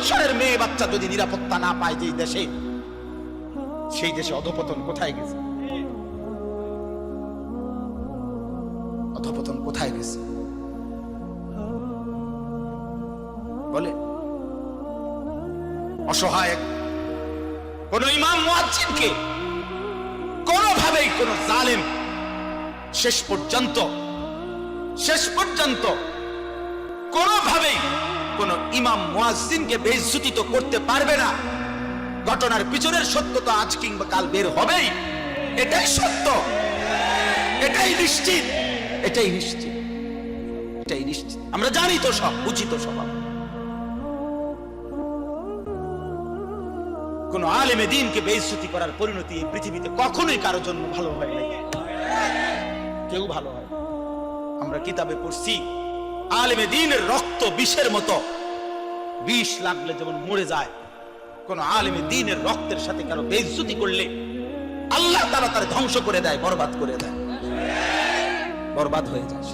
বৎসরের মেয়ে বাচ্চা যদি নিরাপত্তা না পায় যে দেশে, সেই দেশে অধপতন কোথায় গেছে? অধপতন কোথায় গেছে বলে? অসহায় কোন ইমাম মুয়াজ্জিনকে কোনোভাবেই কোন জালেম শেষ পর্যন্ত কোনোভাবেই কোন ইমাম মুয়াজ্জিনকে বেইজ্জতি তো করতে পারবে না। ঘটনার পিছনের সত্য তো আজ কিংবা কাল বের হবেই। এটাই সত্য, এটাই নিশ্চিত, এটাই নিশ্চিত, এটাই নিশ্চিত। আমরা জানি তো সব, বুঝি তো সব। কোন আলেমে দ্বীনকে বেইজ্জতি করার পরিণতি এই পৃথিবীতে কখনোই কারোর জন্য ভালো হয় না, কেউ ভালো হয়। আমরা কিতাবে পড়ছি আলেমে দ্বীনের রক্ত বিষের মতো, বিষ লাগলে যেমন মরে যায়, কোন আলেমে দ্বীনের রক্তের সাথে কারো বেইজ্জতি করলে আল্লাহ তাআলা তার ধ্বংস করে দেয়, বরবাদ করে দেয়, বরবাদ হয়ে যায়।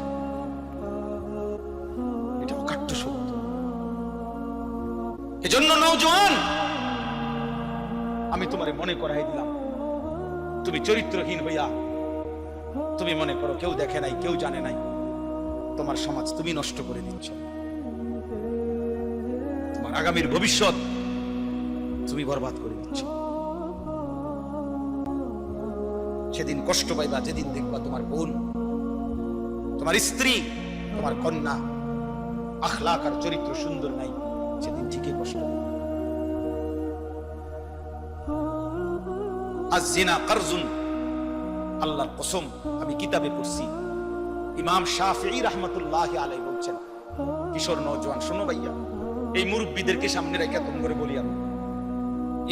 এটা অকাট্য সত্য। এজন্য নওজোয়ান, আমি তোমারে মনে করাই দিলাম, তুমি চরিত্রহীন হইয়া তুমি মনে করো কেউ দেখে নাই, কেউ জানে নাই, তোমার সমাজ তুমি নষ্ট করে দিচ্ছ, তোমার আগামীর ভবিষ্যৎ তুমি বরবাদ করে দিচ্ছ। সেদিন কষ্ট পাইবা যেদিন দেখবা তোমার বোন, তোমার স্ত্রী, তোমার কন্যা আখলাক আর চরিত্র সুন্দর নাই, সেদিন ঠিকই কষ্ট পাইবা। আয-যিনা কারজুন, আল্লাহর কসম, আমি কিতাবে পড়ছি, ইমাম শাফিঈ রাহমাতুল্লাহি আলাইহি বলছেন, কিশোর নওজোয়ান শোনো ভাইয়া, এই মুরব্বিদেরকে সামনে রেখে তোম করে বলি আমি,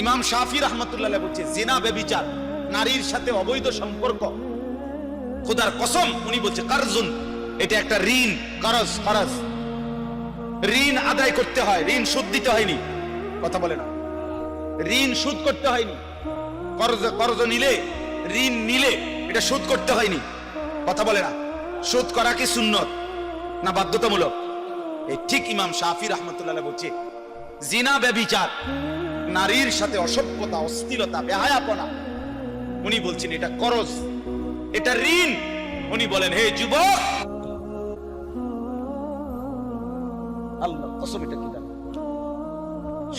ইমাম শাফিঈ রাহমাতুল্লাহি আলাইহি বলছে জিনা ব্যভিচার, নারীর সাথে অবৈধ সম্পর্ক, খোদার কসম উনি বলছে কারজুন, এটা একটা ঋণ, করজ, খরচ, ঋণ আদায় করতে হয়, ঋণ সুদ দিতে হয়নি, কথা বলে না, ঋণ সুদ করতে হয়নি, কর্জ নিলে, ঋণ নিলে এটা সুদ করতে হয়নি, কথা বলে না। সুদ করা কি সুন্নত না বাধ্যতামূলক? এই ঠিক ইমাম শাফিঈ রাহমাতুল্লাহ বলছে জিনা ব্যভিচার, নারীর সাথে অসভ্যতা, অশ্লীলতা, বেহায়াপনা, উনি বলছেন এটা করজ, এটা ঋণ। উনি বলেন হে যুবক, আল্লাহ কসম এটা কি জানো,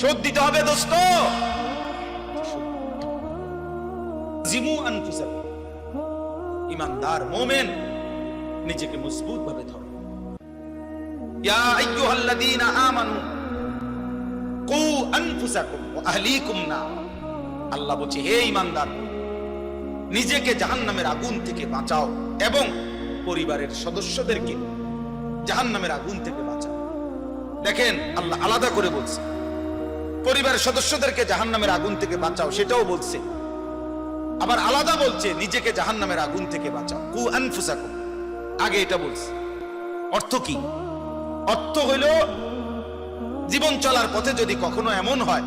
সুদ দিতে হবে দোস্ত। জিমু আনফুসাকুম, ঈমানদার মুমিন নিজেকে মজবুত ভাবে ধরো। ইয়া আইয়ুহাল্লাযীনা আমানু কু আনফুসাকুম ওয়া আহলিকুম নার, আল্লাহ বলছে হে ঈমানদার, নিজেকে জাহান্নামের আগুন থেকে বাঁচাও এবং পরিবারের সদস্যদেরকে জাহান্নামের আগুন থেকে বাঁচাও। দেখেন আল্লাহ আলাদা করে বলছে, পরিবারের সদস্যদেরকে জাহান্নামের আগুন থেকে বাঁচাও সেটাও বলছে, আবার আলাদা বলছে নিজেকে জাহান্নামের আগুন থেকে বাঁচাও, কু আনফুসাকুম, আগে এটা বলছে। অর্থ কি? অর্থ হইল জীবন চলার পথে যদি কখনো এমন হয়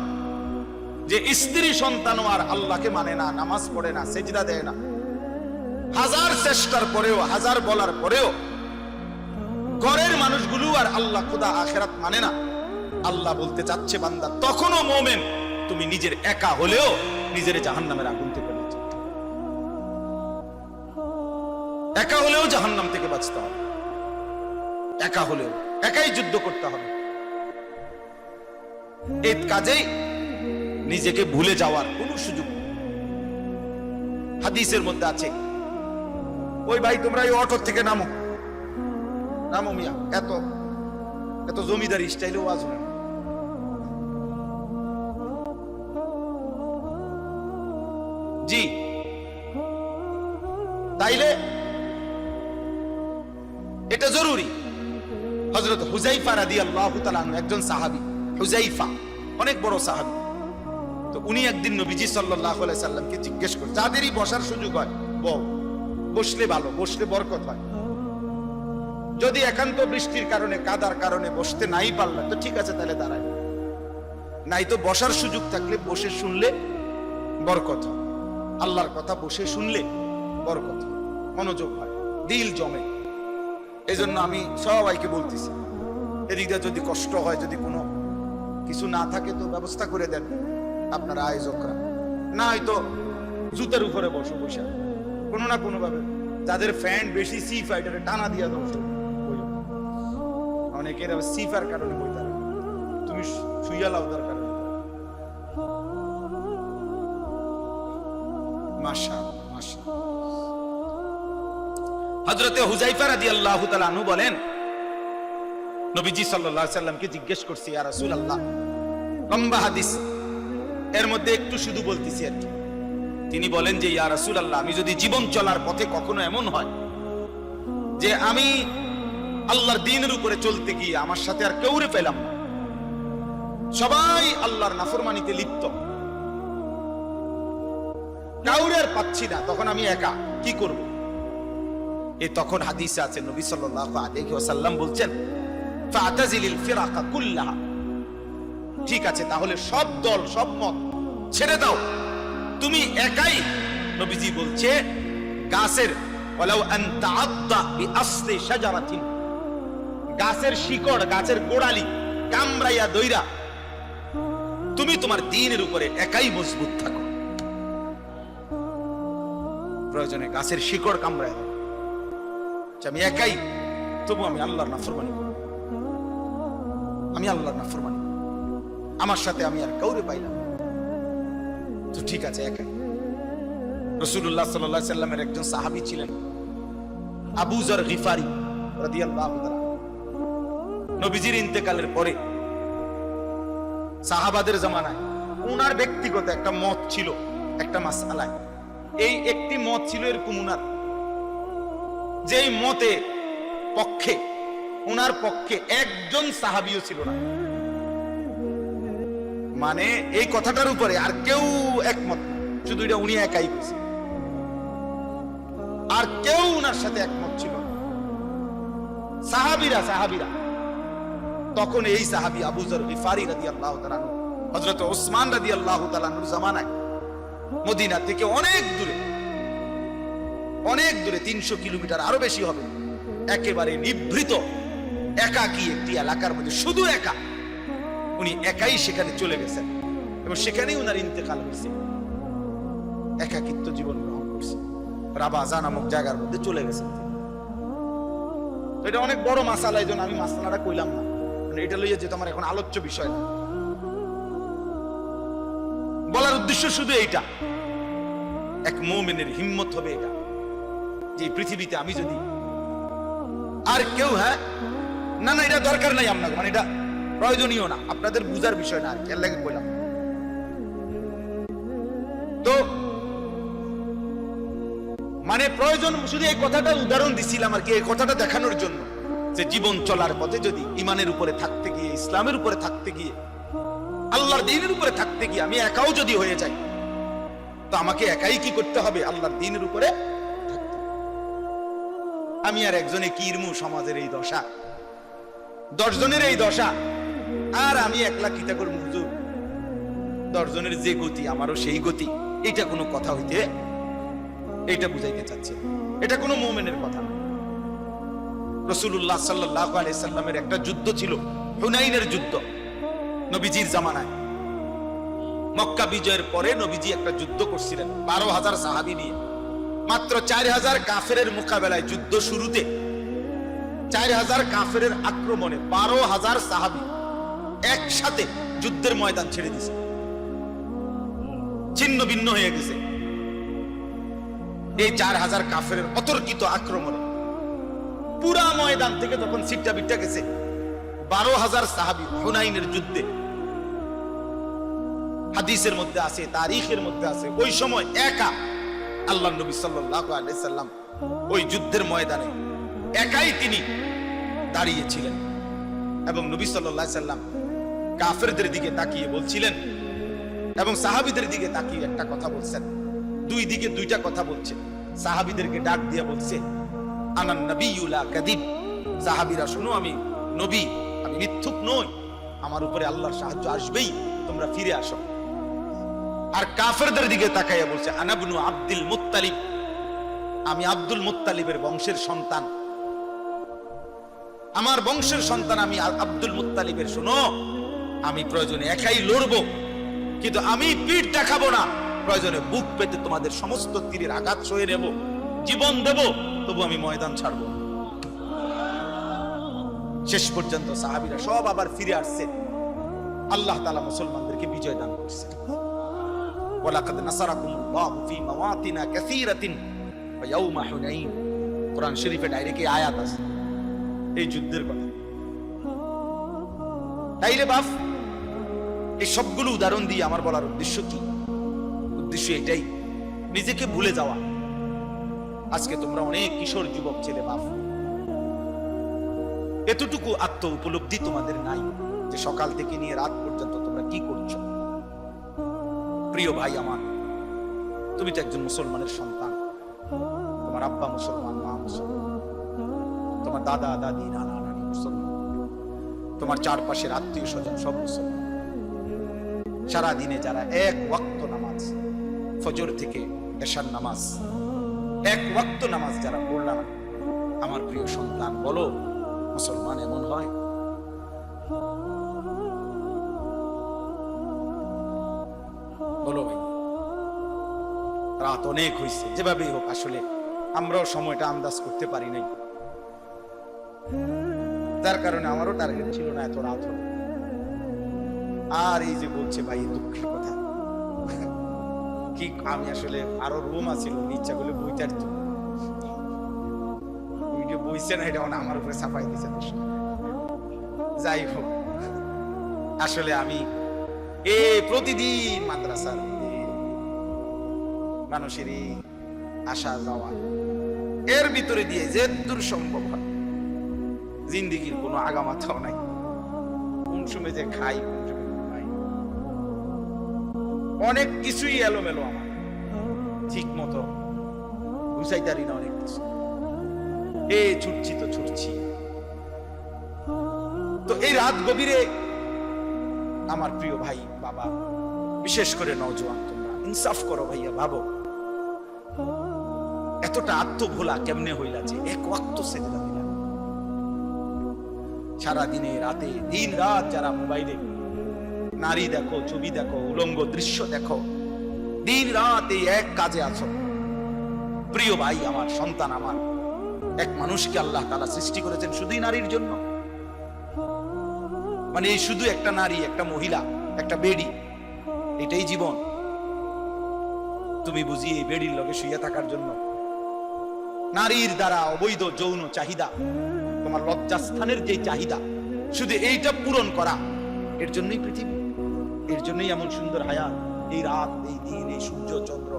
যে স্ত্রী সন্তানও আর আল্লাহকে মানে না, নামাজ পড়ে না, সেজদা দেয় না, হাজার চেষ্টার পরেও, হাজার বলার পরেও ঘরের মানুষগুলো আর আল্লাহ খোদা আখিরাত মানে না, আল্লাহ বলতে চাচ্ছে বান্দা তখনও মুমিন তুমি নিজের একা হলেও নিজের জাহান্নামের আগুন থেকে বাঁচাও, একা হলেও জাহান্নাম থেকে বাঁচতে হবে, একা হলেও, একাই যুদ্ধ করতে হবে। এই কাজেই নিজেকে ভুলে যাওয়ার কোন সুযোগ নেই। হাদিসের মধ্যে আছে, ওই ভাই তোমরা এই অটো থেকে নামো, নামো মিয়া, এত এত জমিদারি স্টাইলে ওয়াজ হয় না। জি, তাইলে এটা জরুরি। হযরত হুযায়ফা রাদিয়াল্লাহু তাআলা আনহু একজন সাহাবী, হুযায়ফা অনেক বড় সাহাবী। তো উনি একদিন নবীজি সাল্লাল্লাহু আলাইহি সাল্লামকে জিজ্ঞেস করে, যাদেরই বসার সুযোগ হয় বসলে ভালো, বসলে বরকত হয়, যদি একান্ত বৃষ্টির কারণে, কাদার কারণে বসতে নাই পারলে তো ঠিক আছে, তাহলে দাঁড়ায়, নাই তো বসার সুযোগ থাকলে বসে শুনলে বরকত হয়, আল্লাহর কথা বসে শুনলে বরকত হয়, মনোযোগ হয়, দিল জমে। এই জন্য আমি সবাইকে বলতেছি, এদিকটা যদি কষ্ট হয়, যদি কোনো কিছু না থাকে তো ব্যবস্থা করে দেন আপনারা আয়োজকরা, না হয়তো জুতের উপরে বসো, বসে কোনো না কোনো ভাবে যাদের ফ্যান বেশি সি ফাইটারে টানা দিয়া দাও। অনেকের সিফার কারণে বই তারা, তুমি শুইয়া লাও তার কারণে। মাশাআল্লাহ মাশাআল্লাহ। হযরতে হুযায়ফা রাদিয়াল্লাহু তাআলা আনহু বলেন, নবীজি সাল্লাল্লাহু আলাইহি সাল্লামকে জিজ্ঞেস করছি, ইয়া রাসূলুল্লাহ, লম্বা হাদিস, এর মধ্যে একটু শুধু বলতেছি আর কি। তিনি বলেন যে, ইয়া রাসূলুল্লাহ, আমি যদি জীবন চলার পথে কখনো এমন হয় যে আমি আল্লাহর দ্বীনের উপরে চলতে গিয়ে আমার সাথে আর কেউরে পেলাম না, সবাই আল্লাহর নাফরমানিতে লিপ্ত, কাউরে আর পাচ্ছি না, তখন আমি একা কি করব? এই তখন হাদিসে আছে নবী সাল্লাল্লাহু আলাইহি ওয়াসাল্লাম বলছেন, ফাতাজিলিল ফিরাকা কুল্লাহা, ঠিক আছে তাহলে সব দল সব মত ছেড়ে দাও, তুমি একাই। নবীজি বলছে গাছের ওয়ালাউ আন তাআদ্দা বিআসলি শাজারাতিন, গাছের শিকড় গাছের গোড়ালি কামড়াইয়া দইরা তুমি তোমার দ্বীনের উপরে একাই মজবুত থাকো। প্রয়োজনে গাছের শিকড় কামড়ায় দাও, আমি একাই, তবু আমি আল্লাহর নাফরমানি করব, আমি আল্লাহর নাফরমানি, আমার সাথে আমি আর কাউরে পাইলাম তো ঠিক আছে একাই। রাসূলুল্লাহ সাল্লাল্লাহু আলাইহি সাল্লামের একজন সাহাবী ছিলেন আবু যর গিফারি রাদিয়াল্লাহু তাআলা। নবীজির ইন্তেকালের পরে সাহাবাদের জামানায় উনার ব্যক্তিগত একটা মত ছিল একটা মাসআলায়, এই একটি মত ছিল এরকম উনার, যেই মতে পক্ষে উনার পক্ষে একজন সাহাবীও ছিল না, মানে এই কথাটার উপরে আর কেউ একমত না, শুধু এটা উনি একাই বলছেন, আর কেউ উনার সাথে একমত ছিল না। সাহাবীরা তখন এই সাহাবী আবু যর গিফারি রাদিয়াল্লাহু তাআলা আনহু, হযরত ওসমান রাদিয়াল্লাহু তাআলা আনহুর জামানায় মদিনা থেকে অনেক দূরে 300 কিলোমিটার আরো বেশি হবে, একেবারে নিভৃত একাকী একটি এলাকার মধ্যে শুধু একা, উনি একাই সেখানে চলে গেছেন এবং সেখানেই উনার ইন্তেকাল হয়েছে, একাকিত্ব জীবন গ্রহণ করছে, রাবাজা নামক জায়গার মধ্যে চলে গেছেন। এটা অনেক বড় মাসালা, এই জন্য আমি মাসালাটা কইলাম না, এটা লইয়া যে তোমার এখন আলোচ্য বিষয় না, বলার উদ্দেশ্য শুধু এইটা, এক মুমিনের হিম্মত হবে এটা যে পৃথিবীতে আমি যদি আর কেউ না এটা দরকার নাই আপনার, মানে এটা প্রয়োজনীয় না, আপনাদের বুঝার বিষয় না আর কি, আল্লাহকে কইলাম। তো মানে প্রয়োজন শুধু এই কথাটা উদাহরণ দিছিলাম আর কি, এই কথাটা দেখানোর জন্য যে জীবন চলার পথে যদি ইমানের উপরে থাকতে গিয়ে, ইসলামের উপরে থাকতে গিয়ে, আল্লাহর দ্বীনের উপরে থাকতে গিয়ে আমি একাও যদি হয়ে যাই, তো আমাকে একাই কি করতে হবে? আল্লাহর দ্বীনের উপরে থাকতে। আমি আর একজনে কি ইরমু, সমাজের এই দশা, 10 জনের এই দশা, আর আমি একলা কিতা করব হুজুর? 10 জনের যে গতি আমারও সেই গতি, এটা কোনো কথা হইতে, এইটা বুঝাইতে চাচ্ছে, এটা কোনো মুমিনের কথা না। রাসূলুল্লাহ সাল্লাল্লাহু আলাইহি সাল্লামের একটা যুদ্ধ ছিল, হুনাইনের যুদ্ধ, নবীজির জামানায়। মক্কা বিজয়ের পরে নবীজি একটা যুদ্ধ করছিলেন 12,000 সাহাবী নিয়ে, মাত্র 4,000 কাফেরের মোকাবেলায়, যুদ্ধ শুরুতে 4,000 কাফেরের আক্রমণে 12,000 সাহাবী একসাথে যুদ্ধের ময়দান ছেড়ে দিয়েছে, ছিন্ন ভিন্ন হয়ে গেছে। এই 4,000 কাফেরের অতর্কিত আক্রমণে পুরা ময়দান থেকে তখন সিটটা বিটটা গেছে 12,000 সাহাবী হুনাইনের যুদ্ধে। হাদিসের মধ্যে আছে, তারিখের মধ্যে আছে, ওই সময় একা আল্লাহর নবী সাল্লাল্লাহু আলাইহি সাল্লাম ওই যুদ্ধের ময়দানে একাই তিনি দাঁড়িয়েছিলেন এবং নবী সাল্লাল্লাহু আলাইহি সাল্লাম কাফেরদের দিকে তাকিয়ে বলছিলেন এবং সাহাবীদের দিকে তাকিয়ে একটা কথা বলছেন, দুই দিকে দুইটা কথা বলছে। সাহাবীদেরকে ডাক দিয়ে বলছে, আনান নাবিয়্যু লা কাযিব, সাহাবীরা শোনো, আমি নবী, আমি মিথ্যুক নই, আমার উপরে আল্লাহর সাহায্য আসবেই, তোমরা ফিরে আসো। আর কাফেরদের দিকে তাকাইয়া বলছে, আনা ইবনু আব্দুল মুত্তালিব, আমি আব্দুল মুত্তালিবের বংশের সন্তান, আমার বংশের সন্তান আমি আব্দুল মুত্তালিবের, শোনো আমি প্রয়োজনে একাই লড়বো, কিন্তু আমি পিঠ দেখাবো না। প্রয়োজনে বুক পেতে তোমাদের সমস্ত তীরের আঘাত সয়ে নেব, জীবন দেব, তবু আমি ময়দান ছাড়বো। শেষ পর্যন্ত সাহাবীরা সব আবার ফিরে আসছে। আল্লাহ তাআলা মুসলমানদেরকে বিজয় দান করছে। ওয়ালাকাদ নাসারাকুমুল্লাহু ফি মাওয়াতিনা কাসীরাতিন ওয়া ইয়াউমা হুনাইন। কোরআন শরীফে ডাইরেক্ট এই আয়াত আছে এই যুদ্ধের কথা। তাইলে বাপ, এই সবগুলো উদাহরণ দিয়ে আমার বলার উদ্দেশ্য কি? উদ্দেশ্য এটাই, নিজেকে ভুলে যাওয়া। আজকে তোমরা অনেক কিশোর যুবক ছেলে বাপ, এতটুকু আত্ম উপলব্ধি তোমাদের নাই যে সকাল থেকে নিয়ে রাত পর্যন্ত তোমরা কি করছো। প্রিয় ভাই আমার, তুমি তো একজন মুসলমানের সন্তান। তোমার আব্বা মুসলমান, মা মুসলমান, তোমার দাদা দাদি নানা নানি মুসলমান, তোমার চারপাশের আত্মীয় স্বজন সব মুসলমান। সারাদিনে যারা এক ওয়াক্ত নামাজ, ফজর থেকে এশার নামাজ, এক ওয়াক্ত নামাজ যারা পড়লাম, আমার প্রিয় সন্তান, বলো মুসলমান এমন হয়? বলো ভাই। রাত অনেক হয়েছে, যেভাবেই হোক, আসলে আমরাও সময়টা আন্দাজ করতে পারি নাই, যার কারণে আমারও টার্গেট ছিল না এত রাত হবে। আর এই যে বলছে ভাই দুঃখের কথা, কি আমি আসলে আরো রুম আছিল, ইচ্ছা করলে বইতে আসতো, ভিডিও বইছে না, এটা আমার উপরে ছাপাই দিছে। যাই হোক, আসলে আমি প্রতিদিন মাদ্রাসার মানুষের আসা যাওয়া, এর ভিতরে দিয়ে যে দূর সম্ভব হয়, জিন্দিগির কোনো আগামাথাও নাই, কোন সময় যে খাই কোন সময় ঘুমাই, অনেক কিছুই এলোমেলো, আমার ঠিক মতো বুঝাইতারি না অনেক কিছু। ছুটছি তো ছুটছি। তো এই রাত গভীরে আমার প্রিয় ভাই বাবা, বিশেষ করে নওজোয়ান, তোমরা ইনসাফ করো ভাইয়া, ভাবো এতটা আত্মভোলা কেমনে হইলা যে এক ওয়াক্ত সেজদা দিলা। সারা দিনে রাতে দিন রাত যারা মোবাইলে নারী দেখো, ছবি দেখো, উলঙ্গ দৃশ্য দেখো, দিন রাত এই এক কাজে আছো। প্রিয় ভাই আমার, সন্তান আমার, এক মানুষকে আল্লাহ তাআলা সৃষ্টি করেছেন শুধুই নারীর জন্য। মানে এই শুধু একটা নারী, একটা মহিলা, একটা বেডি, এটাই জীবন? তুমি বুঝি এই বেডির লগে শুয়ে থাকার জন্য? নারীর দ্বারা অবৈধ যৌন চাহিদা, তোমার লজ্জাস্থানের যে চাহিদা, শুধু এইটা পূরণ করা, এর জন্যই পৃথিবী, এর জন্যই এমন সুন্দর হায়াত, এই রাত, এই দিন, এই সূর্য চন্দ্র,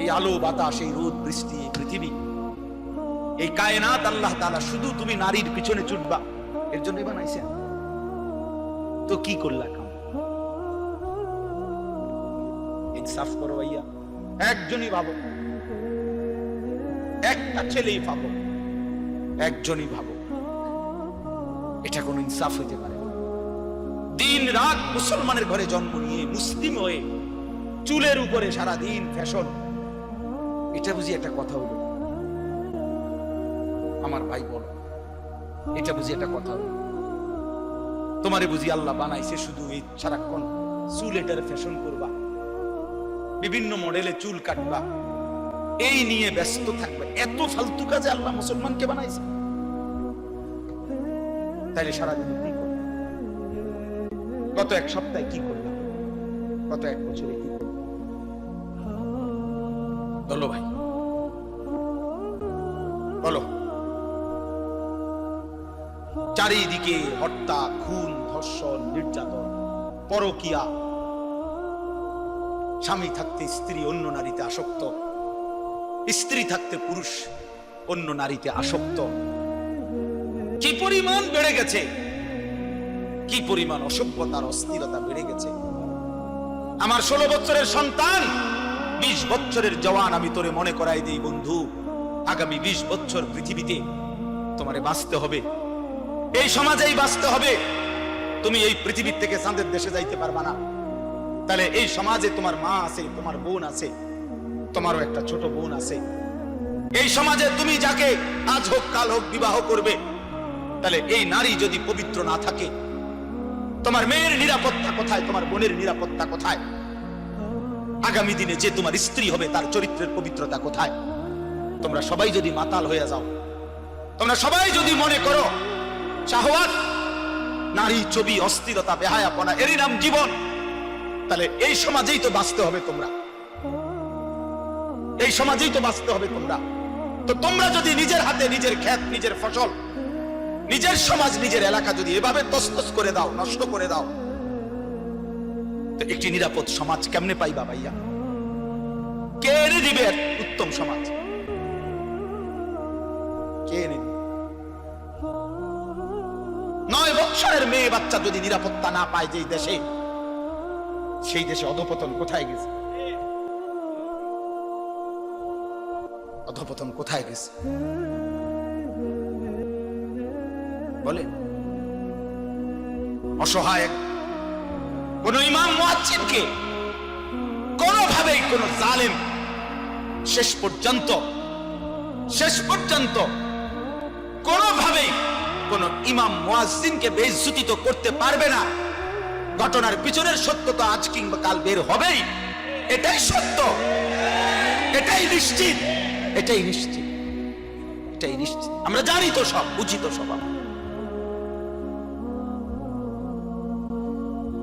এই আলো বাতাস, এই রোদ বৃষ্টি, এই পৃথিবী, এই কায়নাত আল্লাহ তাআলা শুধু তুমি নারীর পিছনে ছুটবা, এর জন্যই বানাইছেন। তো কি করলা কাম? ইনসাফ করো ভাইয়া, একজনই ভাবো, একটা ছেলেই ভাবো, একজনই ভাবো, এটা কোন ইনসাফ হইতে পারে? দিন রাত মুসলমানের ঘরে জন্ম নিয়ে, মুসলিম হয়ে, চুলের উপরে সারা দিন ফ্যাশন, এটা বুঝি একটা কথা হলো? আমার ভাই বলো, এটা বুঝি একটা কথা হলো? তোমারে বুঝি আল্লাহ বানাইছে শুধু এই সারাক্ষণ চুল এটার ফ্যাশন করবা, বিভিন্ন মডেলে চুল কাটবা, এই নিয়ে ব্যস্ত থাকবে? এত ফালতু কাজে আল্লাহ মুসলমানকে বানাইছে? তাইলে সারাদিন কি করবে? গত এক সপ্তাহে কি করলাম? গত এক বছরে কি করলাম? বলো ভাই, বলো। চারিদিকে হত্যা, খুন, ধর্ষণ, নির্যাতন, পরকীয়া, স্বামী থাকতে স্ত্রী অন্য নারীতে আসক্ত, স্ত্রী থাকতে পুরুষ অন্য নারীতে আসক্ত। কি পরিমাণ বেড়ে গেছে, কি পরিমাণ অসভ্যতার অস্থিরতা বেড়ে গেছে। আমার 16 বছরের সন্তান, 20 বছরের জওয়ান, আমি তোরে মনে করাই দিই বন্ধু, আগামী 20 বছর পৃথিবীতে তোমারে বাঁচতে হবে, এই সমাজেই বাঁচতে হবে। তুমি এই পৃথিবীর থেকে চাঁদের দেশে যাইতে পারবা না। তাহলে এই সমাজে তোমার মা আছে, তোমার বোন আছে, তোমারও একটা ছোট বোন আছে। এই সমাজে তুমি যাকে আজ হোক কাল হোক বিবাহ করবে, তাহলে এই নারী যদি পবিত্র না থাকে, তোমার মেয়ের নিরাপত্তা কোথায়? তোমার বোনের নিরাপত্তা কোথায়? আগামী দিনে যে তোমার স্ত্রী হবে তার চরিত্রের পবিত্রতা কোথায়? তোমরা সবাই যদি মাতাল হয়ে যাও, তোমরা সবাই যদি মনে করো শাহওয়াত, নারী, ছবি, অস্থিরতা, বেহায়াপনা এরই নাম জীবন, তাহলে এই সমাজেই তো বাঁচতে হবে তোমরা, এই সমাজেই তো বাঁচতে হবে তোমরা। তো তোমরা যদি নিজের হাতে নিজের ক্ষেত, নিজের ফসল, নিজের সমাজ, নিজের এলাকা যদি এভাবে তছনছ করে দাও, নষ্ট করে দাও, তো একটি নিরাপদ সমাজ কেমনে পাইবা ভাইয়া? কে এনে দিবে উত্তম সমাজ? কে এনে দিবে? 9 বছরের মেয়ে বাচ্চা যদি নিরাপত্তা না পায় যেই দেশে, সেই দেশে অধঃপতন কোথায় গেছে? অধঃপতন কোথায় গেছে বলে? অসহায় কোন ইমাম মুয়াজ্জিনকে কোনোভাবেই কোন জালেম শেষ পর্যন্ত কোনোভাবেই কোন ইমাম মুয়াজ্জিনকে বেইজ্জতি তো করতে পারবে না। ঘটনার পিছনের সত্যতা আজ কিংবা কাল বের হবেই, এটাই সত্য, এটাই নিশ্চিত, এটাই নিশ্চিত, এটাই নিশ্চিত। আমরা জানি তো সব, বুঝি তো সব।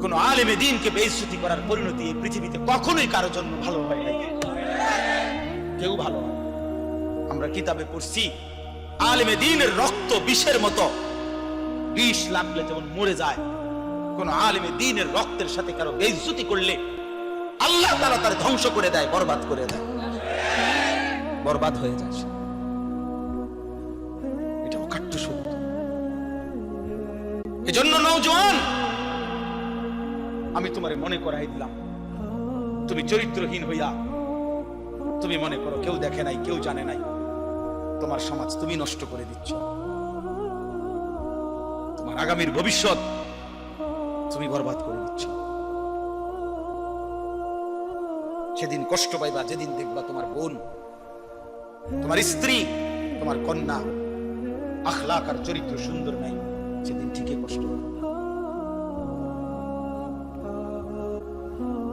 কোন আলেমে দ্বীনকে বেইজ্জতি করার পরিণতি এই পৃথিবীতে কখনোই কারো জন্য ভালো হয় নাই, কেউ ভালো হয়। আমরা কিতাবে পড়ছি আলেমে দ্বীনের রক্ত বিষের মতো, বিষ লাগলে যেমন মরে যায়, কোন আলেমে দ্বীনের রক্তের সাথে কারো বেইজ্জতি করলে আল্লাহ তাআলা তার ধ্বংস করে দেয়, বরবাদ করে দেয়, বরবাদ হয়ে যায়। এটা অকাট্য সত্য। এজন্য নওজোয়ান, আমি তোমারে মনে করাই দিলাম, তুমি চরিত্রহীন হইয়া তুমি মনে করো কেউ দেখে নাই, কেউ জানে নাই, তোমার সমাজ তুমি নষ্ট করে দিচ্ছ, তোমার আগামীর ভবিষ্যৎ তুমি বরবাদ করে দিচ্ছ। সেদিন কষ্ট পাইবা যেদিন দেখবা তোমার বোন, তোমার স্ত্রী, তোমার কন্যা আখলাক আর চরিত্র সুন্দর নাই, সেদিন ঠিকই কষ্ট পাবে।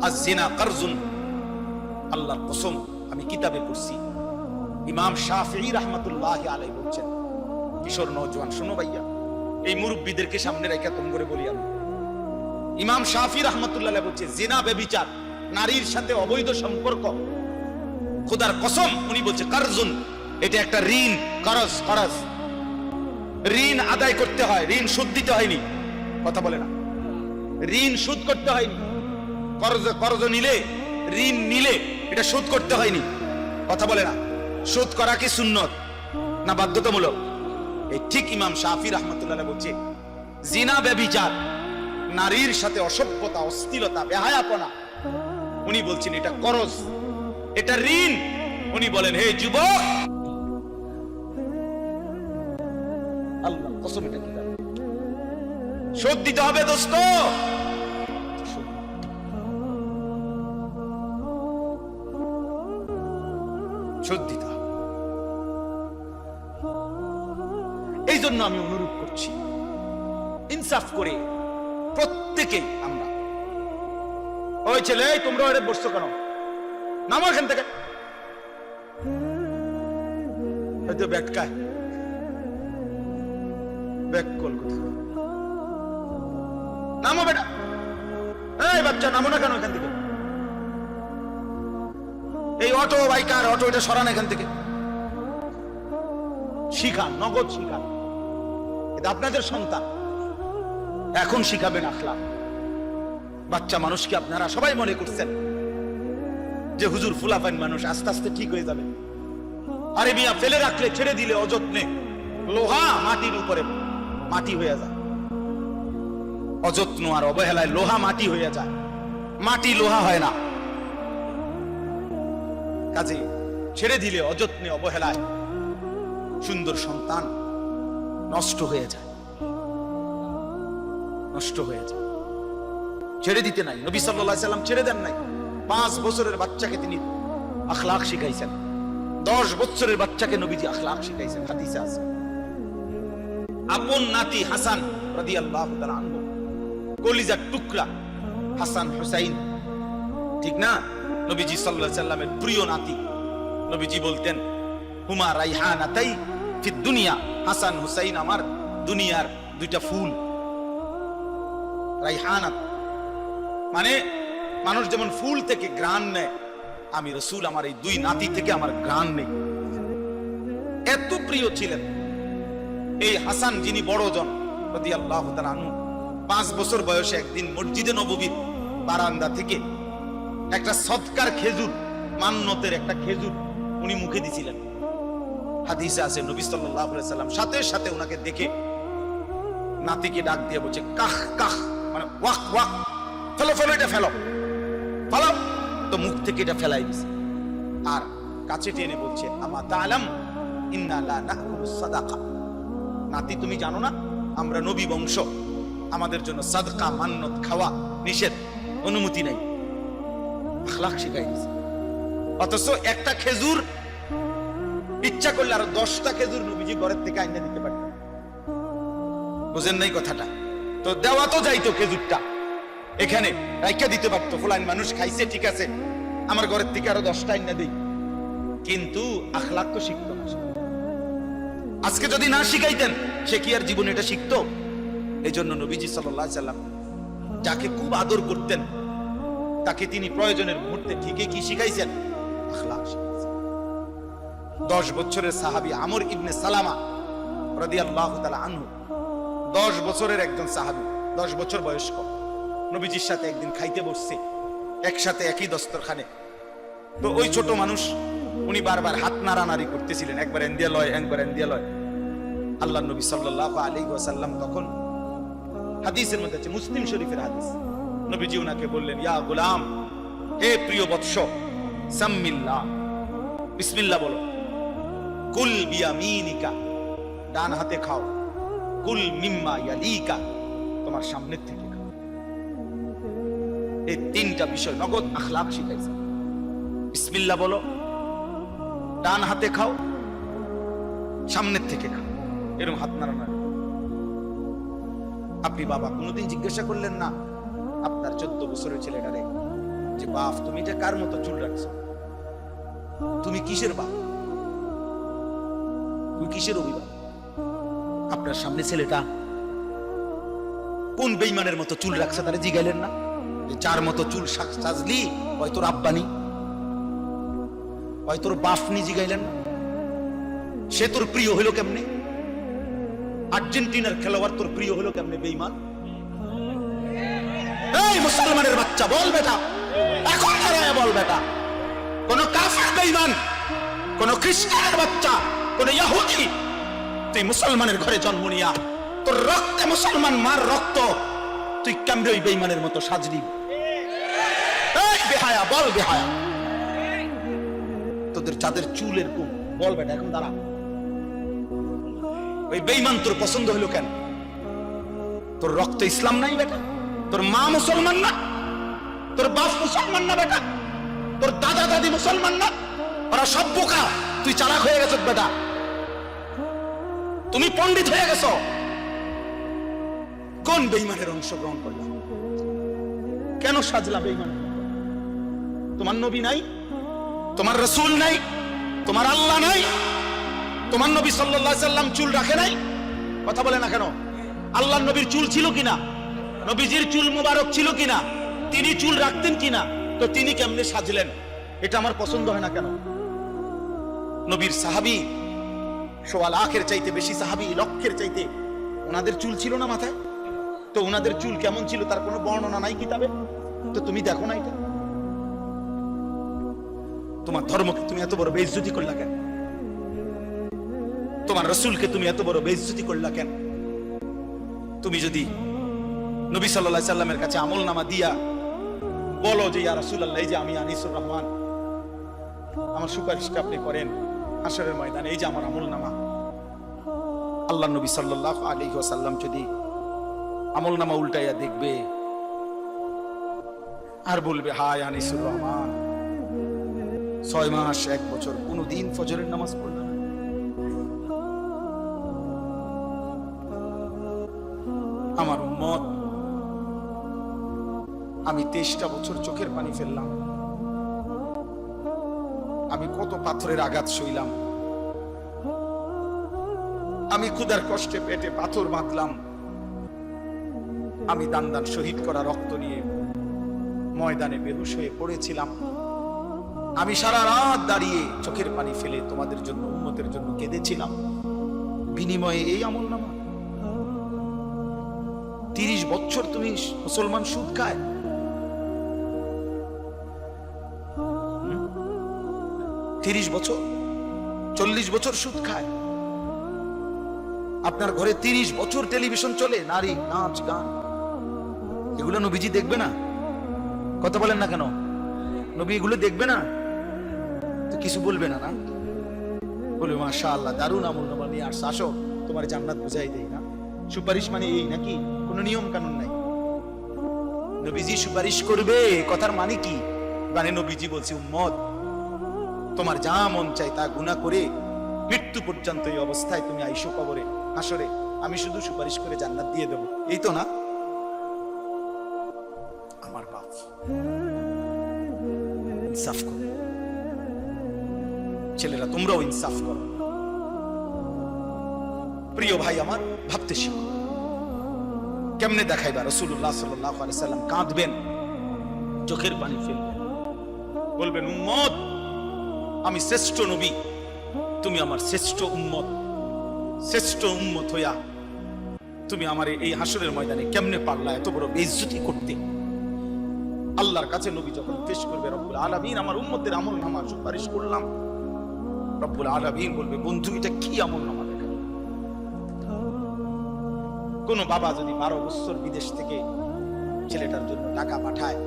আয-যিনা কারজুন, আল্লাহর কসম, আমি কিতাবে পড়ছি, ইমাম শাফিঈ রাহমাতুল্লাহি আলাইহি বলছেন, কিশোর নওজোয়ান শোনো ভাইয়া, এই মুরব্বিদেরকে সামনে রেখে তুমি করে বলি আমি, ইমাম শাফিঈ রাহমাতুল্লাহি আলাইহি বলছে জিনা, ব্যভিচার, নারীর সাথে অবৈধ সম্পর্ক, খোদার কসম উনি বলছে কারজুন, এটা একটা ঋণ, করজ, করজ, ঋণ আদায় করতে হয়, ঋণ সুদ দিতে হয়নি, কথা বলে না, ঋণ সুদ করতে হয়নি, কর্জ নিলে, ঋণ নিলে এটা সুদ করতে হয়নি, কথা বলে না। সুদ করা কি সুন্নত না বাধ্যতামূলক? এই ঠিক ইমাম শাফিঈ রাহমাতুল্লাহ বলছে জিনা, ব্যভিচার, নারীর সাথে অসভ্যতা, অশ্লীলতা, বেহায়াপনা, উনি বলছেন এটা করজ, এটা ঋণ। উনি বলেন হে যুবক, আল্লাহ কসম, এটা কি সুদ দিতে হবে দোস্ত, সুদ দিতে হবে। এই জন্য আমি অনুরোধ করছি, ইনসাফ করে প্রত্যেকেই আমরা, ওই ছেলে তোমরা ওরে বসছো কেন, নামো এখান থেকে, ব্যাটকায় ব্যাক কল কোথায়, নামো বেটা, এই বাচ্চা নামো না কেন এখান থেকে, এই অটো বাইকার, অটো এটা সরান এখান থেকে, শিখান, নগদ শিখান, এটা আপনাদের সন্তান, এখন শিখাবেন আখলাক। বাচ্চা মানুষকে আপনারা সবাই মনে করছেন যে হুজুর ফুলাফাইন মানুষ, আস্তে আস্তে ঠিক হয়ে যাবে। আরে মিয়া, ফেলে রাখলে, ছেড়ে দিলে অযত্নে লোহা মাটির উপরে মাটি হয়ে যায়, অযত্ন আর অবহেলায় লোহা মাটি হয়ে যায়, মাটি লোহা হয় না। কাজে ছেড়ে দিলে অযত্নে অবহেলায় সুন্দর সন্তান নষ্ট হয়ে যায়, নষ্ট হয়ে যায়। ছেড়ে দিতে নাই, নবী সাল্লাল্লাহু আলাইহি সাল্লাম ছেড়ে দেন নাই। 5 বছরের বাচ্চাকে তিনি আখলাক শিখাইছেন, 10 বছরের বাচ্চাকে নবীজি আখলাক শিখাইছেন, হাদিসে আছে। আপন নাতি হাসান রাদিয়াল্লাহু তাআলা আনহু কলিজার টুকরা হাসান হুসাইন, ঠিক না? নবীজি সাল্লাল্লাহু আলাইহি সাল্লামের প্রিয় নাতি। নবীজি বলতেন হুমা রাইহানাতাই ফিদ দুনিয়া, হাসান হুসাইন আমার দুনিয়ার দুইটা ফুল। রাইহানাত মানে মানুষ যেমন ফুল থেকে ঘ্রাণ নেয়, আমি রাসূল আমার এই দুই নাতি থেকে আমার ঘ্রাণ নেই। এত প্রিয় ছিলেন এই হাসান, যিনি বড়জন রাদিয়াল্লাহু তাআলা আনহু। 5 বছর বয়সে একদিন মসজিদে নববীর বারান্দা থেকে একটা সদকার খেজুর, মান্নতের একটা খেজুর উনি মুখে দিছিলেন। হাদিসে আছে নবী সাল্লাল্লাহু আলাইহি সাল্লাম সাথে সাথে ওনাকে দেখে নাতিকে ডাক দিয়ে বলছে কাহ কাহ, মানে ওয়াক ওয়াক, ফেলো ফেলো, এটা ফেলো ফেলো। তো মুখ থেকে এটা ফেলাই দিছে, আর কাছে টেনে বলছে আমা তাআলাম ইন্না লা নাকুলুস সাদাকা, নাতি তুমি জানো না আমরা নবী বংশ, আমাদের জন্য সাদকা মান্নত খাওয়া নিষেধ, অনুমতি নাই। আখলাক শিখাই দিছে। অথচ একটা খেজুর ইচ্ছা করলে আরো 10টা খেজুর নবীজি ঘরের থেকে আইনা দিতে পারতেন। বুঝেন নাই কথাটা? তো দেওয়া তো যাইতো খেজুরটা, এখানে রাইখা দিতে পারতো, ফুলান মানুষ খাইছে ঠিক আছে, আমার ঘরের থেকে আরো 10টা আইনা দেই, কিন্তু আখলাক তো শিখতো না। আজকে যদি না শিখাইতেন সে কি আর জীবনে এটা শিখতো? এই জন্য নবীজি সাল্লাল্লাহু আলাইহি সাল্লাম যাকে খুব আদর করতেন তাকে তিনি প্রয়োজনের মুহূর্তে ঠিকই কি শিখাইছেন? আখলাক শিখাইছেন। 10 বছরের সাহাবী আমর ইবনে সালামা রাদিয়াল্লাহু তাআলা আনহু, 10 বছরের একজন সাহাবী, 10 বছর বয়স্ক, নবীজির সাথে একদিন খাইতে বসছে একসাথে একই দস্তরখানে। তো ওই ছোট মানুষ উনি বারবার হাত নাড়ানাড়ি করতেছিলেন, একবার এন্দিয়া লয় একবার এন্দিয়া লয়। আল্লাহর নবী সাল্লাল্লাহু আলাইহি ওয়াসাল্লাম তখন, হাদিসের মধ্যে আছে, মুসলিম শরীফের হাদিস, নবীজি উনাকে বললেন ইয়া গোলাম, হে প্রিয় বৎস, সাম্মিল্লাহ, বিসমিল্লাহ বলো, কুল বিয়ামিনিকা, ডান হাতে খাও, কুল মিম্মা ইয়ালিকা, তোমার সামনের থেকে খাও। এই 3টা বিষয় নগদ আখলাক শিখাইছে। বিসমিল্লাহ বলো, ডান হাতে খাও, সামনের থেকে খাও, এরকম হাত নাড়ানাড়ি। আপনি বাবা কোনোদিন জিজ্ঞাসা করলেন না আপনার 14 বছরের ছেলেটারে যে বাপ তুমি এটা কার মতো চুল রাখছো, তুমি কিসের বাপ, তুমি কিসের অভিভাবক? আপনার সামনে ছেলেটা কোন বেঈমানের মতো চুল রাখছে তারে জিগাইলেন না যে যার মতো চুল সাজলি হয় তোর আব্বানি, হয় তোর বাপনি, জিগাইলেন না? সে তোর প্রিয় হইল কেমনে? আর্জেন্টিনার খেলোয়াড় তোর প্রিয় হলো কেমনে বেঈমান? এই মুসলমানের বাচ্চা বল বেটা, এখন দাঁড়ায় বল বেটা, কোন কাফির বেঈমান, কোন খ্রিস্টানের বাচ্চা, কোন ইহুদি, তুই মুসলমানের ঘরে জন্ম নিয়া তোর রক্তে মুসলমান মার রক্ত, তুই কেমনে ওই বেঈমানের মতো সাজলি? এই বেহায়া বল, বেহায়া তোদের যাদের চুলের কুম, বল বেটা এখন দাঁড়া। ওই বেঈমান তোর পছন্দ হলো কেন? তোর রক্ত ইসলাম নাই বেটা, তোর মা মুসলমান না, তোর বাপ মুসলমান না বেটা, তোর দাদা দাদি মুসলমান না, ওরা সব বোকা, তুই চালাক হয়ে গেছ বেটা, তুমি পণ্ডিত হয়ে গেছো। কোন বেঈমানের অংশগ্রহণ করলাম? কেন সাজলা বেঈমান? তোমার নবী নাই, তোমার রাসূল নাই, তোমার আল্লাহ নাই, তোমার নবী সাল্লাল্লাহু আলাইহি সাল্লাম চুল রাখে নাই? কথা বলে না কেন? আল্লাহর নবীর চুল ছিল কিনা? নবীজির চুল মুবারক ছিল কিনা? তিনি চুল রাখতেন কিনা? তো তিনি কেমনে সাজলেন? এটা আমার পছন্দ হয় না কেন? নবীর সাহাবী 1.25 লাখের চাইতে বেশি সাহাবী, লক্ষের চাইতে, ওনাদের চুল ছিল না মাথায়? তো ওনাদের চুল কেমন ছিল তার কোনো বর্ণনা নাই কিতাবে? তো তুমি দেখো না এটা? তোমার ধর্মকে তুমি এত বড় বেইজ্জতি করলা কেন? তোমার রাসূলকে তুমি এত বড় বেইজ্জতি করলা কেন? তুমি যদি নবী সাল্লাল্লাহু আলাইহি সাল্লামের কাছে আমলনামা দিয়া বলো যে ইয়া রাসূলুল্লাহ, এই যে আমি আনিসুর রহমান, আমার সুপারিশটা আপনি করেন হাশরের ময়দানে, এই যে আমার আমলনামা, আল্লাহর নবী সাল্লাল্লাহু আলাইহি ওয়াসাল্লাম যদি আমলনামা উল্টাইয়া দেখবে আর বলবে হায় আনিসুর রহমান 6 মাস 1 বছর কোনদিন ফজরের নামাজ পড়ল না, আমার উম্মত আমি 23টা বছর চোখের পানি ফেললাম, আমি কত পাথরের আঘাত সইলাম, আমি ক্ষুধার কষ্টে পেটে পাথর বাঁধলাম, আমি দান দান শহীদ করা রক্ত নিয়ে ময়দানে বেহুশ হয়ে পড়েছিলাম, আমি সারা রাত দাঁড়িয়ে চোখের পানি ফেলে তোমাদের জন্য, উম্মতের জন্য কেঁদেছিলাম, বিনিময়ে এই আমলনামা। 30 বছর তুমি মুসলমান সুদ খায়, 30 বছর 40 বছর সুদ খায়, আপনার ঘরে 30 বছর টেলিভিশন চলে, নারী নাচ গান, এগুলো নবীজি দেখবে না? কথা বলেন না কেন? নবী এগুলো দেখবে না তো কিছু বলবে না? না বলবে মাশাআল্লাহ দারুণ আমলনামা নিয়ে আসছে, আসো তোমার জান্নাত বুঝাই দেই। না সুপারিশ মানে এই নাকি? কোনো নিয়ম কানুন নাই। নবীজি সুপারিশ করবে কথার মানে কি? মানে নবীজি বলছে উম্মত তোমার যা মন চাই তা গুনাহ করে মৃত্যু পর্যন্ত এই অবস্থায় তুমি আইসো কবরে হাসরে, আমি শুধু সুপারিশ করে জান্নাত দিয়ে দেব, এই তো না? আমার বাপ ইনসাফ করো, ছেলেরা তোমরাও ইনসাফ করো। প্রিয় ভাই আমার, ভাবতে শিখো। কেমনে দেখাইবা? রাসূলুল্লাহ সাল্লাল্লাহু আলাইহি সাল্লাম কাঁদবেন, চোখের পানি ফেলবেন, বলবেন উম্মত আমি শ্রেষ্ঠ নবী, তুমি আমার শ্রেষ্ঠ উম্মত, শ্রেষ্ঠ উম্মত হইয়া তুমি আমার এই হাসরের ময়দানে কেমনে পারলা এত বড় বেইজ্জতি করতে? আল্লাহর কাছে নবী যখন পেশ করবে, রব্বুল আলামিন আমার উম্মতের আমলনামা সুপারিশ করলাম, রব্বুল আলামিন বলবে বন্ধু এটা কি আমলনামা দেখা? কোন বাবা যদি 12 বছর বিদেশ থেকে ছেলেটার জন্য টাকা পাঠায়,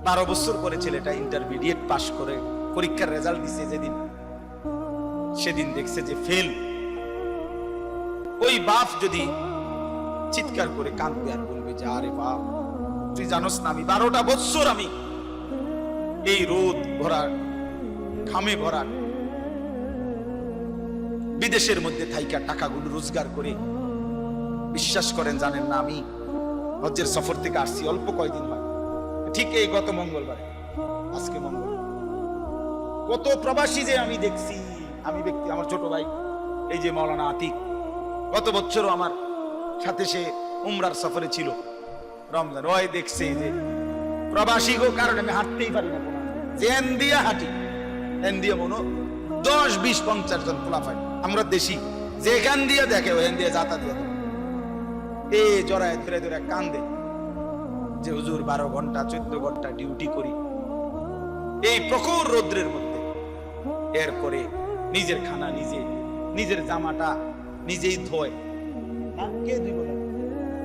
12 বছর পরে ছেলেটা ইন্টারমিডিয়েট পাশ করে পরীক্ষার রেজাল্ট দিছে, যেদিন সেদিন দেখছে যে ফেল, ওই বাপ যদি চিৎকার করে কাঁদবে আর বলবে যে আরে বাপ তুই জানোস না আমি 12টা বছর আমি এই রোদ ভরা ঘামে ভরা বিদেশের মধ্যে থাইকা টাকাগুলো রোজগার করে, বিশ্বাস করেন জানেন না আমি হজ্জের সফর থেকে আসছি অল্প কয়দিন হয়, ঠিক এই গত মঙ্গলবারে, আজকে মঙ্গলবার, কত প্রবাসী যে আমি দেখছি, আমি ব্যক্তি আমার ছোট ভাই এই যে মাওলানা আতিক, গত বছরও আমার সাথে সে উমরার সফরে ছিল রমজান, ওই দেখছে যে প্রবাসী গো কারণে আমি হাঁটতেই পারি না, জেন দিয়া হাঁটি, এন দিয়ে মনো 10, 20, 50 জন পোলাফাই, আমরা দেশি যেখান দিয়ে দেখে ওখান দিয়ে যাতা দিয়ে এ জড়ায় ধরে ধরে কান্দে যে হুজুর 12 ঘন্টা 14 ঘন্টা ডিউটি করি এই প্রখর রৌদ্রের মধ্যে, এরপরে নিজের খানা নিজে, নিজের জামাটা নিজেই ধোয়, কে ধুইব?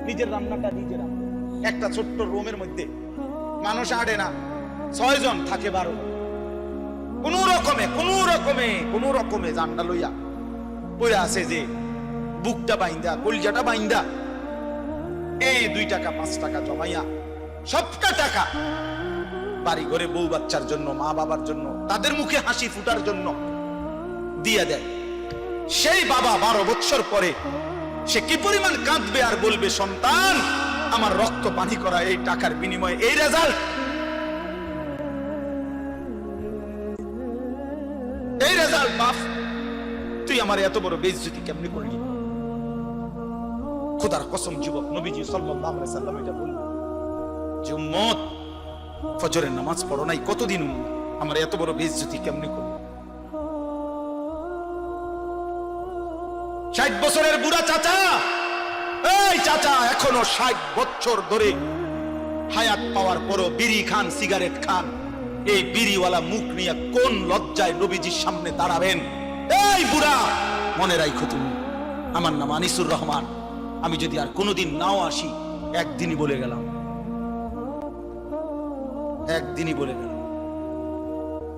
নিজের রান্নাটা নিজে রান্না, একটা ছোট্ট রুমের মধ্যে মানুষ আড়ে না, 6 জন থাকে 12, কোন রকমে জানটা লইয়া পড়ে আছে যে বুকটা বাইন্দা কলজাটা বাইন্দা এই 2 টাকা 5 টাকা জমাইয়া সবটা টাকা বাড়ি ঘরে বউ বাচ্চার জন্য, মা বাবার জন্য, তাদের মুখে হাসি ফুটার জন্য দিয়ে দেয়। সেই বাবা 12 বছর পরে সে কি পরিমাণ কাঁদবে আর বলবে সন্তান আমার রক্ত পানি করা এই টাকার বিনিময়ে এই রেজাল্ট, এই রেজাল্ট বাপ তুই আমার এত বড় বেইজ্জতি কেমনে করলি? খোদার কসম যুবক, নবীজি সাল্লাল্লাহু আলাইহি সাল্লাম এটা বললেন যে উম্মত ফজরের নামাজ পড়ো নাই কতদিন, আমার এত বড় বেইজ্জতি কেমনে করলি? 60 বছরের বুড়া চাচা, এই চাচা এখনো 60 বছর ধরে হায়াত পাওয়ার পরও বিড়ি খান, সিগারেট খান, এই বিড়িওয়ালা মুখ নিয়ে কোন লজ্জায় নবীজির সামনে দাঁড়াবেন? এই বুড়া মনে রাখো তুমি, আমার নাম আনিসুর রহমান, আমি যদি আর কোনোদিন নাও আসি, একদিনই বলে গেলাম, একদিনই বলে গেলাম।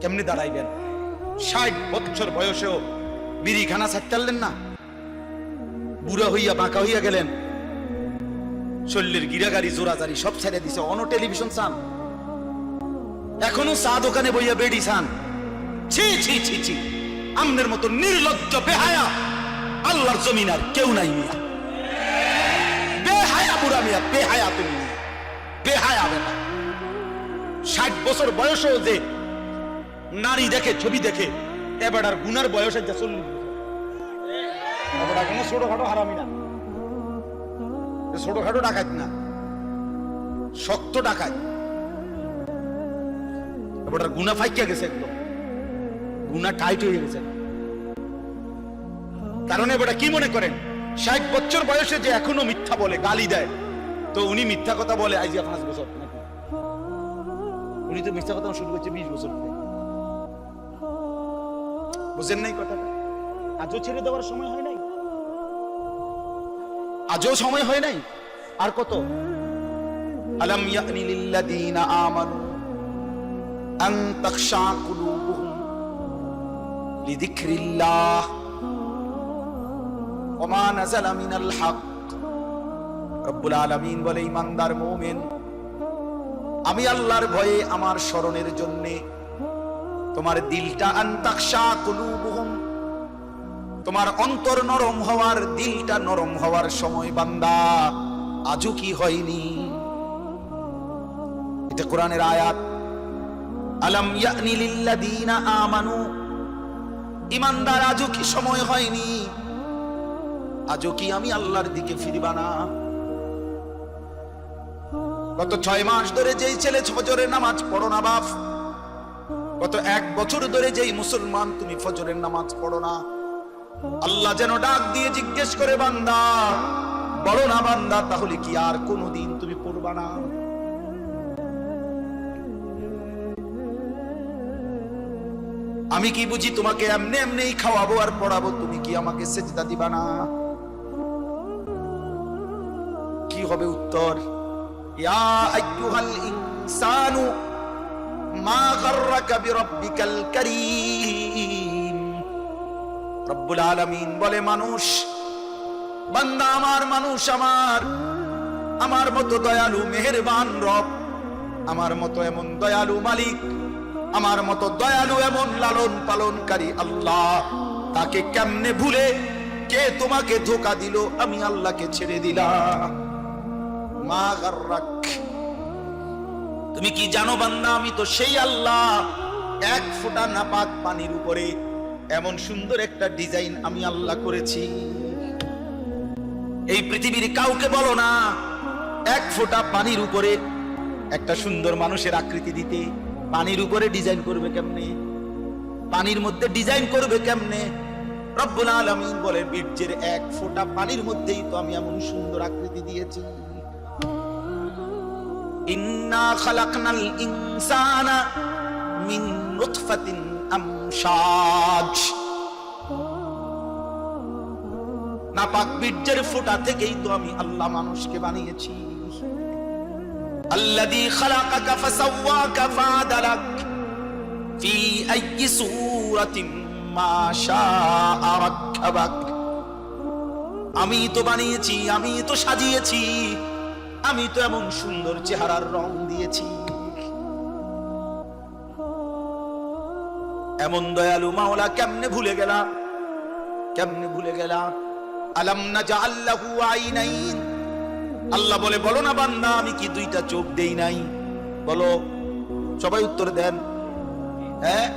কেমনে দাঁড়াইবেন? 60 বছর বয়সেও বিড়ি খানা ছাড়তেন না, বুড়া হইয়া বাঁকা হইয়া গেলেন, শরীরের গিরাগাড়ি জোরাজারি সব ছেড়ে দিছে, অন টেলিভিশন চান, এখনো চা দোকানে বইয়া বেড়ি চান। ছি ছি ছি ছি, আমনের মতো নির্লজ্জ বেহায়া আল্লাহর জমিন আর কেউ নাই মিয়া, বেহায়া বুড়া মিয়া, বেহায়া তুমি, বেহায়া বেটা। বছর বয়সেও যে নারী দেখে, ছবি দেখে, এবার আর গুনার বয়স যা 40 বছর, কোনো ছোটখাটো হারামি না, ছোটখাটো ডাকাত না, শক্ত ডাকাত। এবার গুনা ফাইকা গেছে, একদম গুনা টাইট হয়ে গেছে। কারণ এবার কি মনে করেন 60 বছর বয়সে যে এখনো মিথ্যা বলে, গালি দেয়, তো উনি মিথ্যা কথা বলে আজ 5 বছর নাকি? উনি তো মিথ্যা কথা শুরু করছে 20 বছর থেকে। বুঝেন নাই কথাটা? আজও ছেড়ে দেওয়ার সময় হয় নাই, আজও সময় হয় নাই। আর কত? আলাম ইয়ানি লিল্লাযীনা আমানু আন তাখশা কুলুবুহুম লিযিকরিল্লাহ ওয়া মা নাযালা মিনাল হক। রব্বুল আলামিন বলে, ঈমানদার মুমিন, আমি আল্লাহর ভয়ে, আমার স্মরণের জন্য তোমার দিলটা, আন তাখশা কুলুবুহুম, তোমার অন্তর নরম হওয়ার, দিলটা নরম হওয়ার সময় বান্দা আজও কি হয়নি? এটা কোরআনের আয়াত। আলাম ইয়ানি লিল্লাযীনা আমানু, ঈমানদার আজও কি সময় হয়নি? আজও কি আমি আল্লাহর দিকে ফিরবা না? গত 6 মাস ধরে যেই ছেলে ফজরের নামাজ পড়ো না বাপ, গত 1 বছর ধরে যেই মুসলমান তুমি ফজরের নামাজ পড়ো না, আল্লাহ যেন ডাক দিয়ে জিজ্ঞেস করে, বান্দা বলো না বান্দা, তাহলে কি আর কোনদিন তুমি পড়বা না? আমি কি বুঝি তোমাকে এমনি এমনি খাওয়াবো আর পড়াবো, তুমি কি আমাকে সেজদা দিবা না? কি হবে উত্তর? ইয়া আইয়ুহাল ইনসানু মা গাররাকা বিরাব্বিকাল কারীম। রব্বুল আলামিন বলে, মানুষ, বান্দা আমার, মানুষ আমার মতো দয়ালু মেহেরবান রব, আমার মতো এমন দয়ালু মালিক, আমার মতো দয়ালু এমন লালন পালনকারী আল্লাহ, তাকে কেমনে ভুলে কে তোমাকে ধোঁকা দিল? আমি আল্লাহকে ছেড়ে দিলাম। মা গাররাক, তুমি কি জানো বান্দা, আমি তো সেই আল্লাহ, 1 ফোঁটা নাপাক পানির উপরে এমন সুন্দর একটা ডিজাইন আমি আল্লাহ করেছি। এই পৃথিবীর কাউকে বলো না 1 ফোঁটা পানির উপরে একটা সুন্দর মানুষের আকৃতি দিতে। পানির উপরে ডিজাইন করবে কেমনে? পানির মধ্যে ডিজাইন করবে কেমনে? রব্বুল আলামিন বলে, বীর্যের 1 ফোঁটা পানির মধ্যেই তো আমি এমন সুন্দর আকৃতি দিয়েছি। ইন্না খালাকনাল ইনসানা মিন নুতফাতিন আমশাজ। নাপাক বীর্যের ফোঁটা থেকেই তো আমি আল্লাহ মানুষকে বানিয়েছি। আল্লাযী খালাকাকা ফাসাওয়াকা ফাআদালাক ফি আইয়ি সূরাতিন মা শাআ রাক্কাবাক। আমি তো বানিয়েছি, আমি তো সাজিয়েছি, আমি তো এমন সুন্দর চেহারার রং দিয়েছি। এমন দয়ালু মাওলা কেমনে ভুলে গেলা? কেমনে ভুলে গেলা? আলাম নাজআল লাহু আইনাইন। আল্লাহ বলে, বলো না বান্দা, আমি কি 2টা চোখ দেই নাই? বলো, সবাই উত্তর দেন। হ্যাঁ,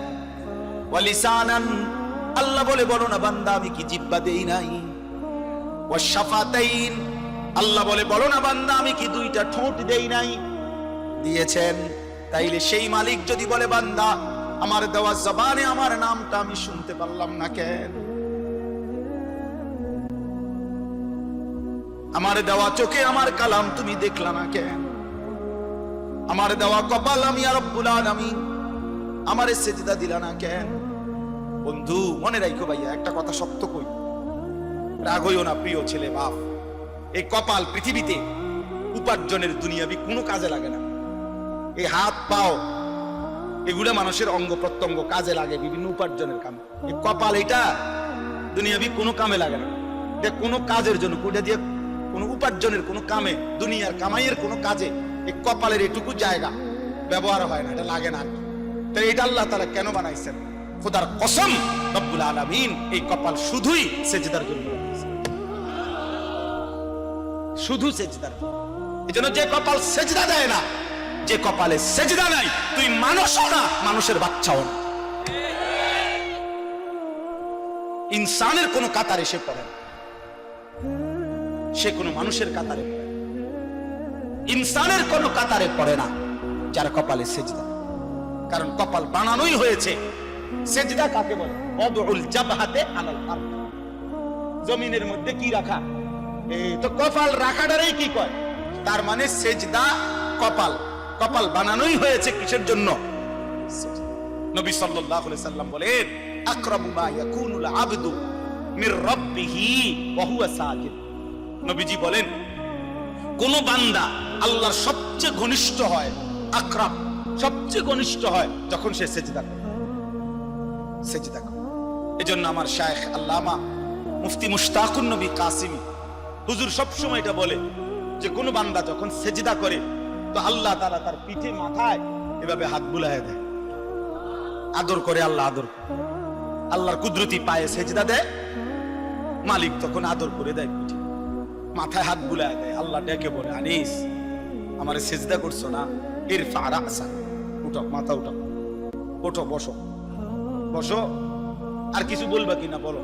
ওয়া লিসানান। আল্লাহ বলে, বলো না বান্দা, আমি কি জিহ্বা দেই নাই? ওয়া শাফাতাইন। আল্লাহ বলে, বলো না বান্দা, আমি কি 2টা ঠোঁট দেই নাই? দিয়েছেন। তাইলে সেই মালিক যদি বলে, বান্দা আমার দেওয়া জবানে আমার নামটা আমি শুনতে পারলাম না কেন? আমার দেওয়া চোখে আমার কালাম তুমি দেখলা না কেন? আমার দেওয়া কপাল আমি আর রব্বুল আলামিন আমারে সেজদা দিলা না কেন? বন্ধু মনে রাখো ভাইয়া, একটা কথা শক্ত কই, রাগ হইও না প্রিয় ছেলে বাপ। এই কপাল পৃথিবীতে উপার্জনের দুনিয়াবি কোনো কাজে লাগে না। এই হাত পাও এগুলা মানুষের অঙ্গ প্রত্যঙ্গ কাজে লাগে বিভিন্ন উপার্জনের কামে। এই কপাল এটা দুনিয়াবি কোনো কামে লাগে না। এটা কোনো কাজের জন্য, কোটা দিয়ে কোনো উপার্জনের কোনো কামে, দুনিয়ার কামাইয়ের কোনো কাজে এই কপালের এটুকু জায়গা ব্যবহার হয় না, এটা লাগে না। তাই এটা আল্লাহ তাআলা কেন বানাইছেন? খোদার কসম, রব্বুল আলামিন এই কপাল শুধুই সেজদার জন্য বানাইছেন, শুধু সেজদার। এজন্য যে কপাল সেজদা দেয় না যে কপালে সেজদা নাই, তুই মানুষও না, মানুষের বাচ্চাও না। ইনসানের কোন কাতারে সে পড়ে না, সে কোন মানুষের কাতারে পড়ে না। ইনসানের কোন কাতারে পড়ে না যার কপালে সেজদা। কারণ কপাল বানানোই হয়েছে। সেজদা কাকে বলে? ওয়াদউল জাবহাতে আলাল আরদ, জমিনের মধ্যে কি রাখা, এই তো কপাল রাখাটারই কি কয়। তার মানে সেজদা কপাল, কপাল বানানোই হয়েছে কিসের জন্য? নবী সাল্লাল্লাহু আলাইহি সাল্লাম বলেন, আকরামু মা ইয়াকুনুল আবদু মির রাব্বিহি ওয়া হুয়া সাজিদ। নবীজি বলেন, কোন বান্দা আল্লাহর সবচেয়ে ঘনিষ্ঠ হয়, আকরাম সবচেয়ে ঘনিষ্ঠ হয় যখন সে সেজদা করে। সেজদা করে। এজন্য আমার শায়েখ আল্লামা মুফতি মুশতাকুন নবী কাসিমি হুজুর সবসময় এটা বলে যে কোন বান্দা যখন সেজদা করে তো আল্লাহ তাআলা তার পিঠে মাথায় এভাবে হাত বুলায় দেয়, আদর করে। আল্লাহ আদর করে, আল্লাহর কুদরতি পায়ে সেজদা দেয়, মালিক তখন আদর করে দেয়, পিঠে মাথায় হাত বুলায় দেয়। আল্লাহ ডেকে বলে, আনিস আমারে সেজদা করছো না, ইরফা রাসা, উঠো, মাথা উঠাও, ওঠো, বসো, বসো। আর কিছু বলবা কিনা বলো।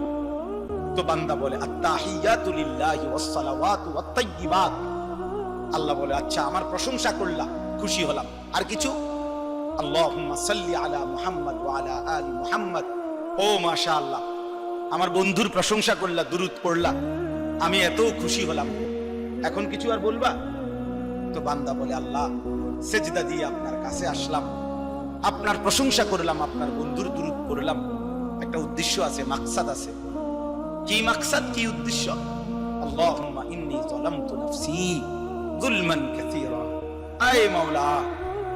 তো বান্দা বলে, আত্তাহিয়াতু লিল্লাহি ওয়াস সালাওয়াতু ওয়াত তাইয়্যিবাত। আল্লাহ বলে, আচ্ছা আমার প্রশংসা করলাম, খুশি হলাম, আর কিছু? আল্লাহুম্মা সাল্লি আলা মুহাম্মদ ওয়া আলা আলি মুহাম্মদ। ও মাশাআল্লাহ, আমার বন্ধুর প্রশংসা করলা, দুরূদ পড়লা, আমি এত খুশি হলাম, এখন কিছু আর বলবা? তো বান্দা বলে, আল্লাহ সেজদা দিয়ে আপনার কাছে আসলাম, আপনার প্রশংসা করলাম, আপনার বন্ধুর দুরূদ পড়লাম, একটা উদ্দেশ্য আছে, মাকসাদ আছে। কি মাকসাদ, কি উদ্দেশ্য? আল্লাহুম্মা ইন্নী যালামতু নাফসি যুলমান কাসীরা। আয় মাওলা,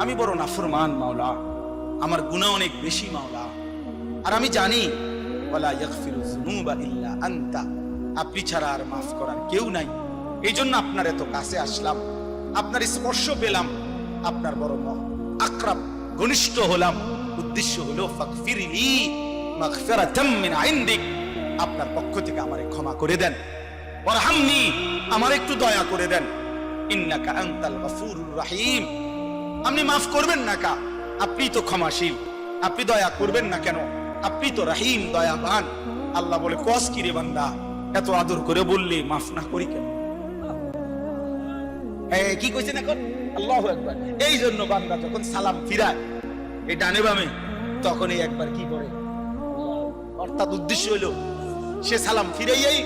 আমি বড় নাফরমান মাওলা, আমার গুনাহ অনেক বেশি মাওলা, আর আমি জানি ওয়ালা ইয়াগফিরু যুনুবা ইল্লা আনতা, আপনি ছাড়া আর মাফ করার কেউ নাই। এই জন্য আপনার এত কাছে আসলাম, আপনার স্পর্শ পেলাম, আপনার বড় আকরাম ঘনিষ্ঠ হলাম। উদ্দেশ্য হলো ফাগফিরলি মাগফিরাতাম মিন ইনদিক, আপনার পক্ষ থেকে আমারে ক্ষমা করে দেন, ওয়ারহামনি, আমার একটু দয়া করে দেন, ইন্নাকা আনতাল গফুরুর রহিম, আপনি মাফ করবেন না কা, আপনি তো ক্ষমাশীল, আপনি দয়া করবেন না কেন, আপনি তো রহিম, দয়াবান। আল্লাহ বলে, কস কি রে বান্দা, এত আদর করে বললি মাফ না করি কেন? কি কইছেন এখন? আল্লাহু আকবার। এই জন্য বান্দা যখন সালাম ফিরায় এই ডানে বামে, তখন এই একবার কি করে, অর্থাৎ উদ্দেশ্য হলো সে সালাম ফিরাইয়াই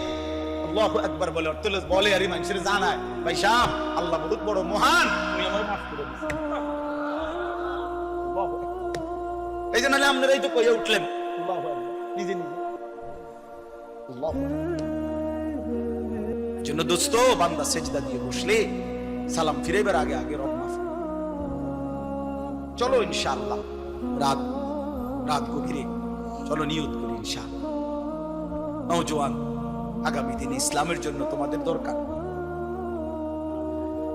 আল্লাহু আকবার বলে, অর্থ বলে আর মানুষের জানায়, ভাই সাহেব আল্লাহ বহুত বড় মহান, উনি আমার মাফ করে দিয়েছেন। এই জন্য আপনারা এই তো কইয়া উঠলেন আল্লাহু আকবার নিজে নিজে। আল্লাহু জন্য দোস্ত, বান্দা সেজদা দিয়ে বসলে সালাম ফিরাইবার আগে আগে রব মাফ। চলো ইনশাআল্লাহ রাত গভীরে চলো নিয়ত করি ইনশাআল্লাহ। নওজোয়ান, আগামী দিনে ইসলামের জন্য তোমাদের দরকার।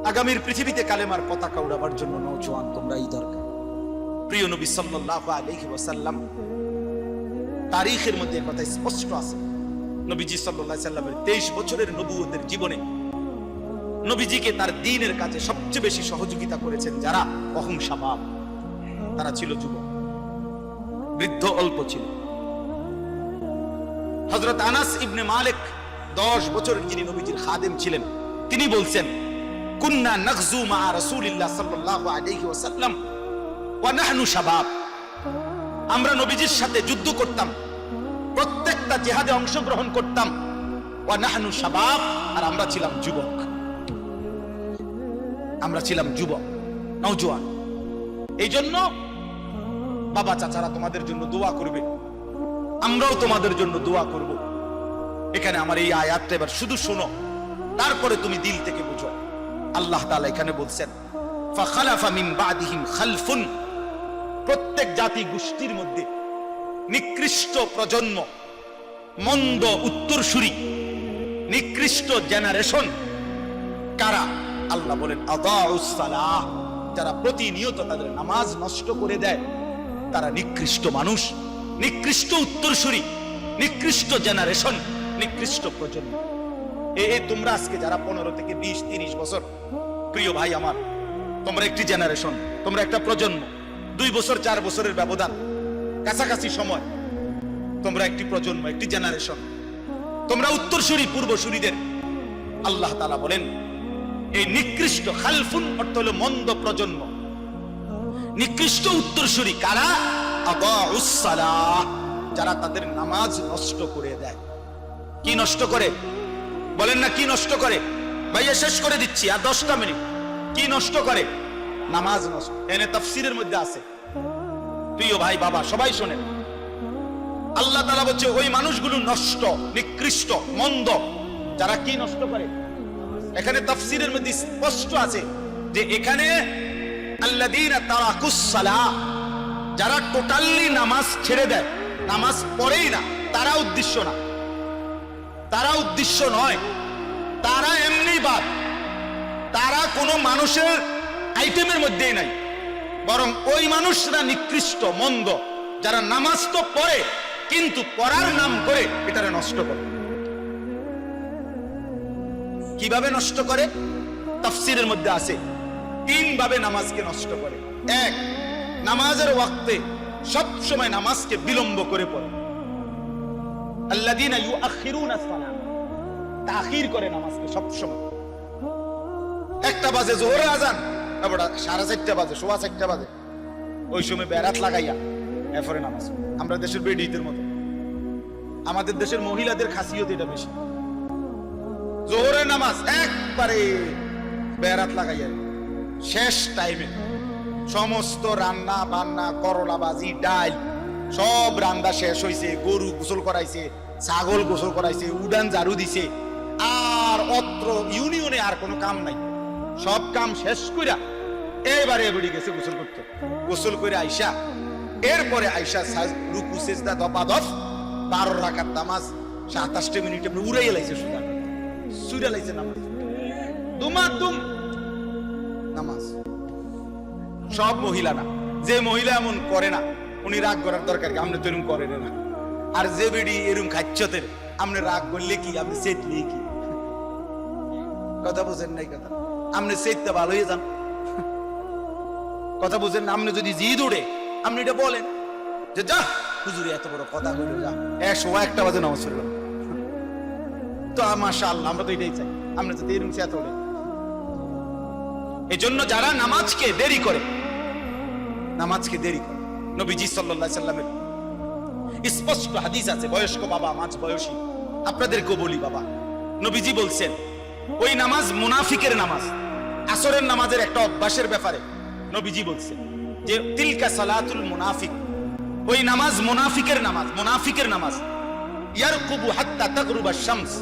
আগামীর পৃথিবীতে কালেমার পতাকা উড়াবার জন্য নওজোয়ান তোমরাই দরকার। প্রিয় নবী সাল্লাল্লাহু আলাইহি ওয়াসাল্লাম তারিখের মধ্যে কথা স্পষ্ট আছে। নবীজি সাল্লাল্লাহু আলাইহি সাল্লামের 23 বছরের নবুয়তের জীবনে নবীজিকে তার দ্বীনের কাজে সবচেয়ে বেশি সহযোগিতা করেছেন যারা, অহং শাবাব, তারা ছিল যুবক, বৃদ্ধ অল্প ছিল। হযরত আনাস ইবনে মালিক 10 বছর যিনি নবীজির খাদেম ছিলেন, তিনি বলছেন, কুন্না নাগজু মা রাসূলিল্লাহ সাল্লাল্লাহু আলাইহি ওয়াসাল্লাম ওয়া নাহনু শাবাব, আমরা নবীজির সাথে যুদ্ধ করতাম, প্রত্যেকটা জিহাদে অংশগ্রহণ করতাম, ওয়া নাহনু শাবাব, আর আমরা ছিলাম যুবক, আমরা ছিলাম যুবক, নওজোয়ান। এই জন্য বাবা চাচারা তোমাদের জন্য দোয়া করবে, আমরাও তোমাদের জন্য দোয়া করব। এখানে আমার এই আয়াতটা এবার শুধু শোনো, তারপরে তুমি দিল থেকে বুঝো। আল্লাহ তাআলা এখানে বলছেন, ফাখালাফা মিন বাদিহিম খালফুন, প্রত্যেক জাতি গোষ্ঠীর মধ্যে নিকৃষ্ট প্রজন্ম, মন্দ উত্তরসূরি, নিকৃষ্ট জেনারেশন কারা? আল্লাহ বলেন, আদাউস সালাহ, যারা প্রতিনিয়ত তাদের নামাজ নষ্ট করে দেয়, তারা নিকৃষ্ট মানুষ, নিকৃষ্ট উত্তরসূরি, নিকৃষ্ট জেনারেশন, নিকৃষ্ট প্রজন্ম। তোমরা আজকে যারা 15 থেকে 20-30 বছর, প্রিয় ভাই আমার, তোমরা একটি জেনারেশন, তোমরা একটা প্রজন্ম, 2 বছর 4 বছরের ব্যবধান, কাছাকাছি সময়, তোমরা একটি প্রজন্ম, একটি জেনারেশন, তোমরা উত্তরসূরি পূর্বসূরিদের। আল্লাহ তাআলা বলেন এই নিকৃষ্ট, খালফুন অর্থ হলো মন্দ প্রজন্ম, নিকৃষ্ট উত্তরসূরি কারা? আদাউস সালাহ, যারা তাদের নামাজ নষ্ট করে দেয়। কি নষ্ট করে বলেন না? কি নষ্ট করে? ভাইয়া শেষ করে দিচ্ছি, আর 10টা মিনিট। কি নষ্ট করে? নামাজ নষ্ট। এনে তাফসীরের মধ্যে আছে, প্রিয় ভাই বাবা সবাই শোনেন। আল্লাহ তাআলা বলছে ওই মানুষগুলো নষ্ট, নিকৃষ্ট, মন্দ, যারা কি নষ্ট করে। এখানে তাফসীরের মধ্যে স্পষ্ট আছে যে এখানে আল্লাযীনা তারাকুস সালাহ, যারা টোটালি নামাজ ছেড়ে দেয়, নামাজ পড়েই না, তারা উদ্দেশ্য না, তারা উদ্দেশ্য নয়, তারা এমনি বাদ, তারা কোনো মানুষের আইটেমের মধ্যেই নাই, বরং ওই মানুষরা নিকৃষ্ট, মন্দ, যারা নামাজ তো পড়ে কিন্তু পড়ার নাম করে এটারে নষ্ট করে। কিভাবে নষ্ট করে? তাফসীরের মধ্যে আছে 3 ভাবে নামাজকে নষ্ট করে। 1, নামাজের ওয়াক্তে সব সময় নামাজকে বিলম্ব করে পড়ে। আল্লাযীনা ইউআখিরুনা সালাহ, তাখির করে নামাজকে সব সময়। 1টা বাজে জোহরের আজান, আবার 4:30 বাজে, 4:15 বাজে, ওই সময় বেরাত লাগাইয়া এরপরে নামাজ। আমরা দেশের বেডিদের মতো, আমাদের দেশের মহিলাদের খাসিয়ত এটা বেশি। জোহরের নামাজ একবারে বেরাত লাগাইয়া শেষ টাইমে সমস্ত রান্না বান্না, করলা ভাজি, ডাল সব রান্না শেষ হয়েছে, গরু গোসল করাইছে, ছাগল গোসল করাইছে, উডান ঝাড়ু দিছে, আর অত্র ইউনিয়নে আর কোনো কাম নাই। সব কাম শেষ কইরা এবারে এবারে গেছে গোসল করতে। গোসল করে আইসা, এরপরে আইসা রুকু সেজদা দপাদপ 12 রাকাত নামাজ 27 মিনিটে উড়াইয়া লাইছে, সুরা লাইছে নামাজ, দুমাদুম নামাজ। সব মহিলা না, যে মহিলা এমন করে না উনি রাগ করার দরকার কি? আপনি তো এরকম করেন না। আর যে বেডি এরকম খাচ্ছতের, আপনি রাগ করলে কি, আপনি সেটলে কি? কথা বুঝেন নাই? কথা আপনি সেটতে ভালো হয়ে যান, কথা বুঝেন না? আপনি যদি জিদ উড়ে আপনি এটা বলেন যে যা হুজুরে এত বড় কথা কইলো, যা 1:01 বাজে নামাজ পড়লাম। তো মাশাআল্লাহ, আমরা তো এটাই চাই, আমরা যদি এরকম সেট উড়ে। এজন্য যারা নামাজকে দেরি করে, নামাজকে দেরি করে, নবীজি সাল্লাল্লাহু আলাইহি সাল্লামের স্পষ্ট হাদিস আছে। বয়স্ক বাবা, মাঝ বয়সী আপনাদেরকেও বলি বাবা, নবীজি বলছেন ওই নামাজ মুনাফিকের নামাজ। আসরের নামাজের একটা অভ্যাসের ব্যাপারে নবীজি বলছেন যে তিলকা সালাতুল মুনাফিক, ওই নামাজ মুনাফিকের নামাজ, মুনাফিকের নামাজ। ইয়ারকুবু হাত্তা তাগরুবা শামস,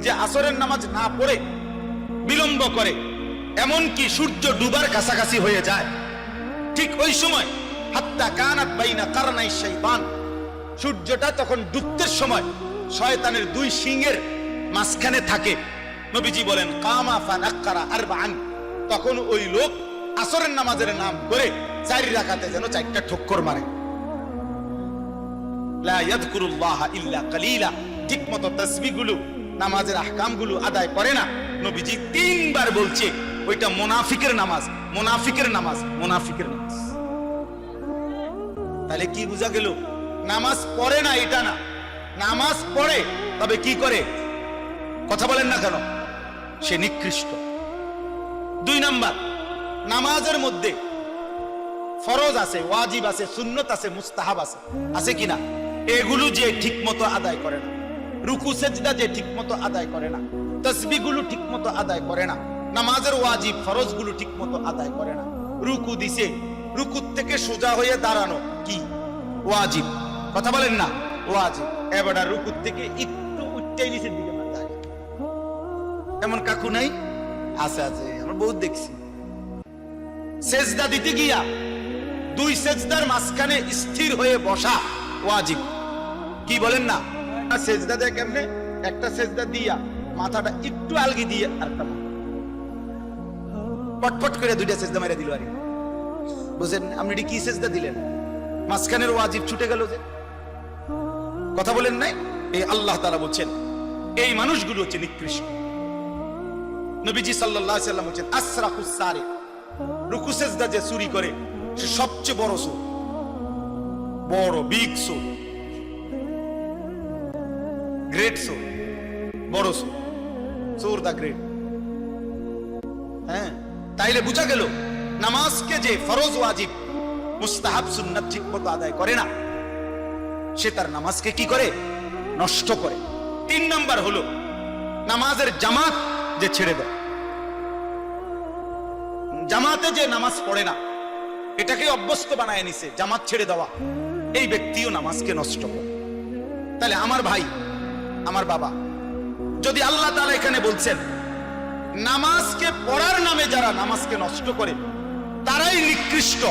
যে আসরের নামাজ না পড়ে বিলম্ব করে, এমন কি সূর্য ডুবার কাছাকাছি হয়ে যায়, ঠিক ওই সময় হাত্তা কানাত বাইনা কারনাই শাইতান, সূর্যটা তখন ডুবতে সময় শয়তানের 2 সিংহের মাঝখানে থাকে। নবীজি বলেন কামা ফানাক্কারা আরবাআন, তখন ওই লোক আসরের নামাজের নাম করে 4 রাকাতে যেন 4টা ঠক্কর মারে। লা ইয়াযকুরুল্লাহ ইল্লা কালিলা, ঠিকমতো তাসবিহগুলো, নামাজের আহকামগুলো আদায় করে না। নবীজি 3 বার বলছে ওইটা মুনাফিকের নামাজ, মুনাফিকের নামাজ, মুনাফিকের নামাজ। তাহলে কি বোঝা গেল? নামাজ পড়ে না এটা না, নামাজ পড়ে, তবে কি করে? কথা বলেন না কেন? সে নিকৃষ্ট। 2 নাম্বার, নামাজের মধ্যে ফরজ আছে, ওয়াজিব আছে, সুন্নত আছে, মুস্তাহাব আছে, আছে কিনা? এগুলো যে ঠিক মতো আদায় করে না, রুকু সেজদা যে ঠিক মতো আদায় করে না, তাসবিহগুলো ঠিক মতো আদায় করে না, নামাজের ওয়াজিব ফরজগুলো ঠিক মতো আদায় করে না। রুকু দিছে, রুকুর থেকে সোজা হয়ে দাঁড়ানো কি ওয়াজিব? কথা বলেন না? ওয়াজিব। এবার রুকুর থেকে একটু উঠতেই নিচের দিকে দাঁড়ায়, এমন কাকু নাই? আছে, আছে, আমরা বহুত দেখছি। সেজদা দিতে গিয়া 2 সেজদার মাঝখানে স্থির হয়ে বসা ওয়াজিব। কি বলেন না? সেজদা দেয় কেমনে? একটা সেজদা দিয়া মাথাটা একটু আলগি দিয়ে আরেকটা পটপট করে 2টা সেজদা মেরে দিল। আর বুঝেন আপনি কি সেজদা দিলেন? মাঝখানের ওয়াজিব ছুটে গেল যে। কথা বলেন নাই? এই আল্লাহ তাআলা বলছেন এই মানুষগুলো হচ্ছে নিকৃষ্ট। নবীজি সাল্লাল্লাহু আলাইহি ওয়াসাল্লাম বলছেন আসরাকুস সারিক, রুকু সেজদা যে চুরি করে সে সবচেয়ে বড় চোর, বড় বিগ চোর, গ্রেট চোর, বড় চোর, চোর দা গ্রেট। হ্যাঁ, তাইলে বুঝা গেল নামাজকে যে ফরজ ওয়াজিব মুস্তাহাব সুন্নাত ঠিক মতো আদায় করে না, সে তার নামাজকে কি করে? নষ্ট করে। 3 নাম্বার হলো নামাজের জামাত যে ছেড়ে দেয়, জামাতে যে নামাজ পড়ে না, এটাকে অভ্যস্ত বানায় নিছে জামাত ছেড়ে দেওয়া, এই ব্যক্তিও নামাজকে নষ্ট করে। তাহলে আমার ভাই, আমার বাবা, যদি আল্লাহ তাআলা এখানে বলছেন নামাজকে পড়ার নামে যারা নামাজকে নষ্ট করে তারাই নিকৃষ্ট,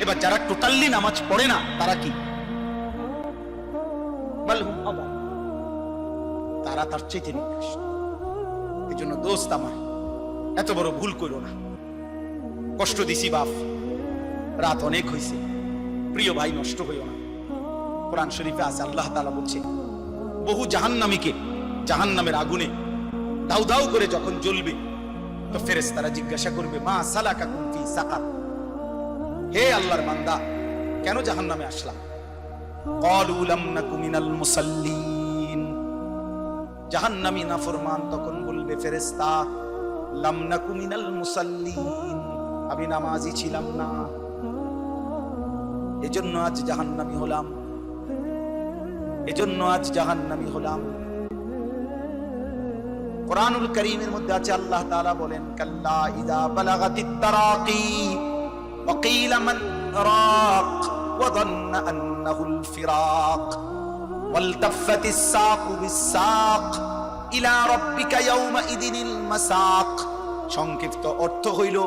এবার যারা টোটালি নামাজ পড়ে না তারা কি? তারা তার চাইতে নিকৃষ্ট। এই জন্য দোস্ত আমার, এত বড় ভুল করো না। কষ্ট দিছি বাপ, রাত অনেক হয়েছে, প্রিয় ভাই নষ্ট হইও না। কোরআন শরীফে আছে আল্লাহ তাআলা বলছে বহু জাহান্নামীকে জাহান্নামের আগুনে দাউ দাউ করে যখন জ্বলবে তো ফেরেশতারা জিজ্ঞাসা করবে মা সালাকাকুম ফি সাকার, হে আল্লাহর বান্দা কেন জাহান্নামে আসলা? ক্বালু লাম নাকু মিনাল মুসাল্লিন, জাহান্নামী নাফরমান তখন বলবে ফেরেশতা লাম নাকু মিনাল মুসাল্লিন, আমি নামাজি ছিলাম না, এজন্য আজ জাহান্নামী হলাম, এজন্য আজ জাহান্নামী হলাম। কুরআনুল কারীমের মধ্যে আছে আল্লাহ তাআলা বলেন কাল্লা ইযা বালাগাতিত তারাকি ওয়া কিলা মান রাক ওয়া যান্না আন্নাহুল ফিরাক ওয়ালতাফাতিস সাকু বিস-সাক ইলা রাব্বিকা ইয়াওমা ইদিনিল মাসাক। সংক্ষিপ্ত অর্থ হইল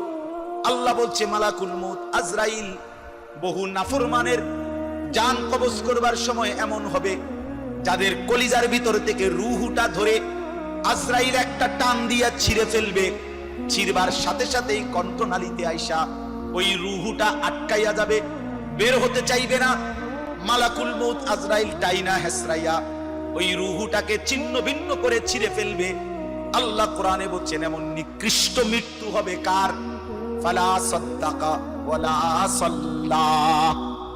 আল্লাহ বলছে মালাকুল মউত আজরাইল বহু নাফরমানের জান কবজ করবার সময় এমন হবে যাদের কলিজার ভিতর থেকে রূহটা ধরে আজরাইল একটা টান দিয়া ছিঁড়ে ফেলবে, ছিঁড়বার সাথে সাথেই কণ্ঠনালীতে আইসা ওই রূহটা আটকাইয়া যাবে, বের হতে চাইবে না। মালাকুল মউত আজরাইল টাইনা হেসরাইয়া ওই রূহটাকে ছিন্ন ভিন্ন করে ছিঁড়ে ফেলবে। আল্লাহ কোরআনে বলছেন এমন নিকৃষ্ট মৃত্যু হবে কার? ফালা সাদ্দাকা ওয়ালা সাল্লা,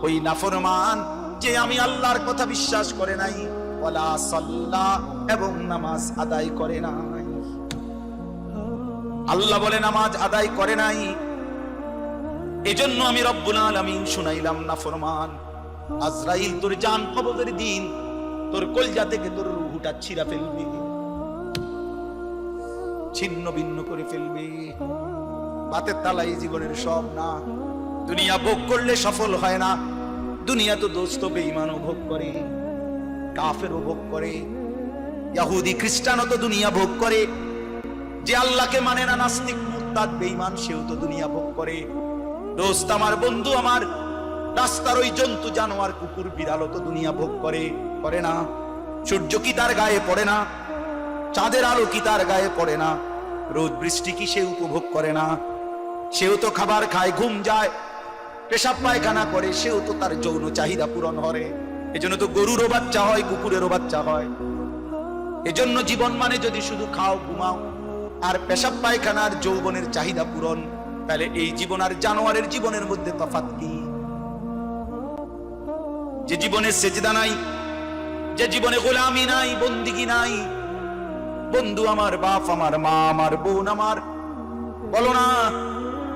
ওই নাফরমান যে আমি আল্লাহর কথা বিশ্বাস করে নাই, ওয়ালা সাল্লা এবং নামাজ আদায় করে নাই। আল্লাহ বলে নামাজ আদায় করে নাই, এজন্য আমি রব্বুল আলামিন শুনাইলাম নাফরমান আজরাইল তোর জান কবজের দিন তোর কলজা থেকে তোর রূহটা ছিঁড়া ফেলবে, ছিন্ন ভিন্ন করে ফেলবে। বাতের তালাই জীবনের সব না, দুনিয়া ভোগ করলে সফল হয় না। দুনিয়া তো দোস্ত বেঈমানও ভোগ করে, কাফেরও ভোগ করে, ইহুদি খ্রিস্টানও তো দুনিয়া ভোগ করে, যে আল্লাহকে মানে না নাস্তিক মুরতাদ বেঈমান সেও তো দুনিয়া ভোগ করে। দোস্ত আমার, বন্ধু আমার, রাস্তার ওই জন্তু জানোয়ার কুকুর বিড়ালও তো দুনিয়া ভোগ করে, করে না? সূর্য কি তার গায়ে পড়ে না? চাঁদের আলো কি তার গায়ে পড়ে না? রোদ বৃষ্টি কি সে উপভোগ করে না? সেও তো খাবার খায়, ঘুম যায়, পেশাব পায়খানা করে, সেও তো তার যৌন চাহিদা পূরণ করে। এজন্য তো গরুরও বাচ্চা হয়, কুকুরেরও বাচ্চা হয়। এজন্য জীবন মানে যদি শুধু খাও ঘুমাও আর পেশাব পায়খানার যৌবনের চাহিদা পূরণ, তাহলে এই জীবন আর জানোয়ারের জীবনের মধ্যে তফাৎ কি? যে জীবনে সেজদা নাই, যে জীবনে গোলামি নাই, বন্দিগি নাই, বন্ধু আমার, বাপ আমার, মা আমার, বোন আমার, বলো না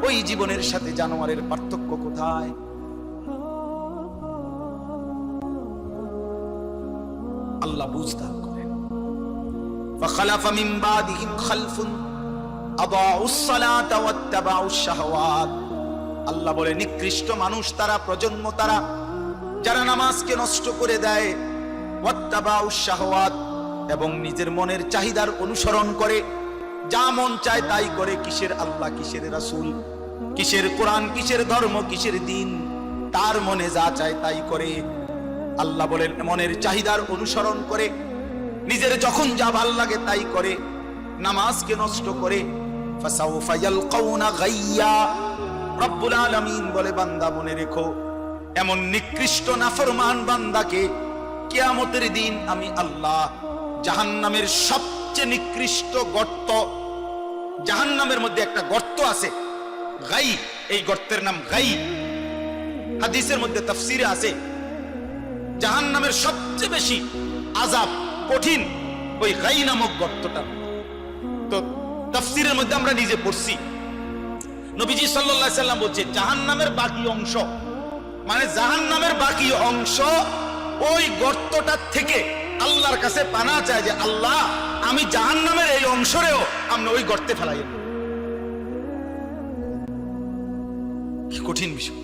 ওই জীবনের সাথে জানোয়ারের পার্থক্য কোথায়? আল্লাহ বুঝদার করেন। فخلف من بعدهم خلف أضاعوا الصلاة واتبعوا الشهوات। আল্লাহ বলে নিকৃষ্ট মানুষ তারা, প্রজন্ম তারা যারা নামাজকে নষ্ট করে দেয়, ওয়াত্তাবাউশ শাহওয়াত এবং নিজের মনের চাহিদার অনুসরণ করে, যা মন চায় তাই করে। কিসের আল্লাহ, কিসের রাসূল, কিসের কোরআন, কিসের ধর্ম, কিসের দিন, তার মনে যা চায় তাই করে। আল্লাহ বলেন মনের চাহিদার অনুসরণ করে, নিজের যখন যা ভাল লাগে তাই করে, নামাজকে নষ্ট করে। ফাসাউফা ইয়ালকাউনা গাইয়া, রব্বুল আলামিন বলে বান্দা মনে রেখো এমন নিকৃষ্ট নাফরমান বান্দাকে কিয়ামতের দিন আমি আল্লাহ জাহান্নামের সবচেয়ে নিকৃষ্ট গর্ত, জাহান্নামের মধ্যে একটা গর্ত আছে, গাই, এই গর্তের নাম গাই। হাদিসের মধ্যে তাফসিরে আছে জাহান্নামের সবচেয়ে বেশি আযাব কঠিন ওই গাই নামক গর্তটা। তো তাফসিরের মধ্যে আমরা নিজে পড়ছি, নবীজি সাল্লাল্লাহু আলাইহি সাল্লাম বলছে জাহান্নামের বাকি অংশ, মানে জাহান্নামের বাকি অংশ ওই গর্তটা থেকে আল্লাহর কাছে পানা চায় যে আল্লাহ আমি জাহান্নামের এই অংশরেও আপনি ওই গর্তে ফেলাই। কি কঠিন বিষয়।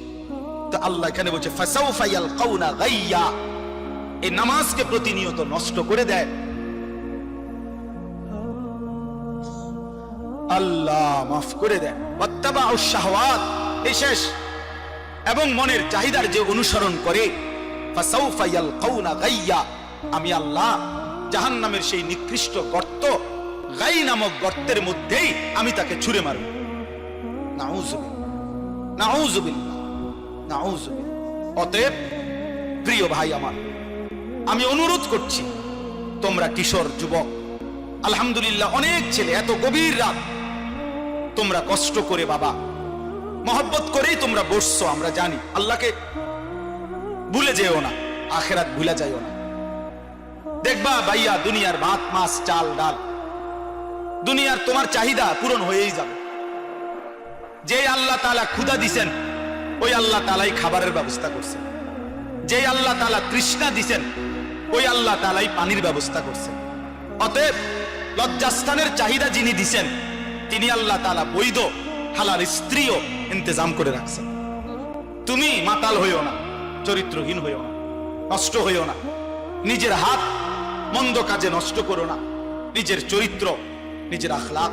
তো আল্লাহ এখানে বলছে ফাসাউফা ইয়ালকাউনা গাইয়া, এই নামাজকে প্রতিনিয়ত নষ্ট করে দেয়। আল্লাহ মাফ করে দেয়। ওয়াত্তাবাউশ শাহওয়াত, এই শেষ, এবং মনের চাহিদার যে অনুসরণ করে, ফাসাউফা ইয়ালকাউনা গাইয়া, আমি আল্লাহ জাহান্নামের সেই নিকৃষ্ট গর্ত গাই নামক গর্তের মধ্যেই আমি তাকে ছুঁড়ে মারব। নাউযুবিল্লাহ, নাউযুবিল্লাহ, নাউযুবিল্লাহ। অতএব প্রিয় ভাই আমার, আমি অনুরোধ করছি, তোমরা কিশোর যুবক, আলহামদুলিল্লাহ অনেক ছেলে, এত গভীর রাত তোমরা কষ্ট করে বাবা মহব্বত করেই তোমরা বসছো, আমরা জানি। আল্লাহকে ভুলে যেও না, আখিরাত ভুলে যাইও না। দেখবা ভাইয়া দুনিয়ার ভাত মাছ চাল ডাল, দুনিয়ার তোমার চাহিদা পূরণ হয়েই যাবে। যে আল্লাহ তাআলা ক্ষুধা দিছেন ওই আল্লাহ তাআলাই খাবারের ব্যবস্থা করছেন। যে আল্লাহ তাআলা তৃষ্ণা দিছেন ওই আল্লাহ তাআলাই পানির ব্যবস্থা করছেন। অতএব লজ্জাস্থানের চাহিদা যিনি দিছেন তিনি আল্লাহ তাআলা বৈধ হালাল স্ত্রীও ইন্তজাম করে রাখছেন। তুমি মাতাল হইও না, চরিত্রহীন হইও না, নষ্ট হইও না, নিজের হাত মন্দ কাজে নষ্ট করো না, নিজের চরিত্র নিজের আখলাক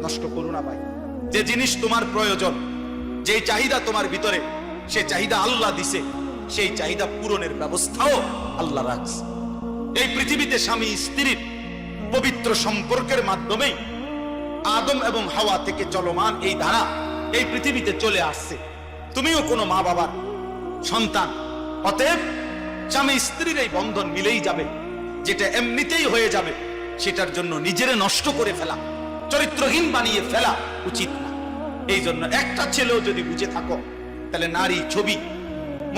নষ্ট করো না ভাই। যে জিনিস তোমার প্রয়োজন, যে চাহিদা তোমার ভিতরে, সে চাহিদা আল্লাহ দিছে, সেই চাহিদা পূরণের ব্যবস্থাও আল্লাহ রাখছে। এই পৃথিবীতে স্বামী স্ত্রীর পবিত্র সম্পর্কের মাধ্যমেই আদম এবং হাওয়া থেকে চলমান এই ধারা এই পৃথিবীতে চলে আসছে। তুমিও কোনো মা বাবার সন্তান, অতএব স্বামী স্ত্রীর এই বন্ধন মিলেই যাবে। যেটা এমনিতেই হয়ে যাবে সেটার জন্য নিজেরে নষ্ট করে ফেলা, চরিত্রহীন বানিয়ে ফেলা উচিত না। এই জন্য একটা ছেলেও যদি বুঝে থাকো, তাহলে নারী, ছবি,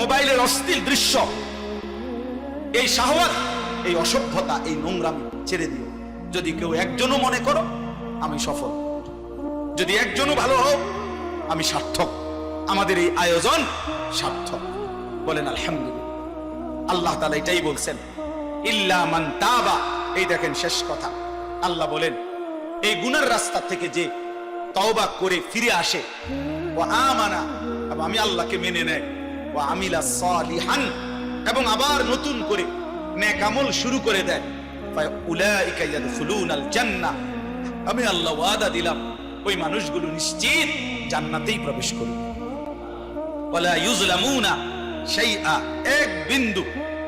মোবাইলের অশ্লীল দৃশ্য, এই শাহওয়াত, এই অসভ্যতা, এই নোংরামি ছেড়ে দিও। যদি কেউ একজনও মনে করো আমি সফল, যদি একজনও ভালো হোক আমি সার্থক, আমাদের এই আয়োজন সার্থক। বলেন আলহামদুলিল্লাহ। আল্লাহ তাআলা এটাই বলছেন, ইল্লা মান তাবা। এই দেখেন শেষ কথা, আল্লাহ বলেন এই গুনার রাস্তা থেকে যে তওবা করে ফিরে আসে, ও আমানা, এবং আমি আল্লাহকে মেনে নেয়, ও আমিলা সালিহান, এবং আবার নতুন করে নেক আমল শুরু করে দেয়, ফাউলাইকা ইয়াদখুলুনাল জান্নাহ, আমি আল্লাহ ওয়াদা দিলাম ওই মানুষগুলো নিশ্চিত জান্নাতেই প্রবেশ করবে। ওয়ালা ইউজলামুনা শাইআ, এক বিন্দু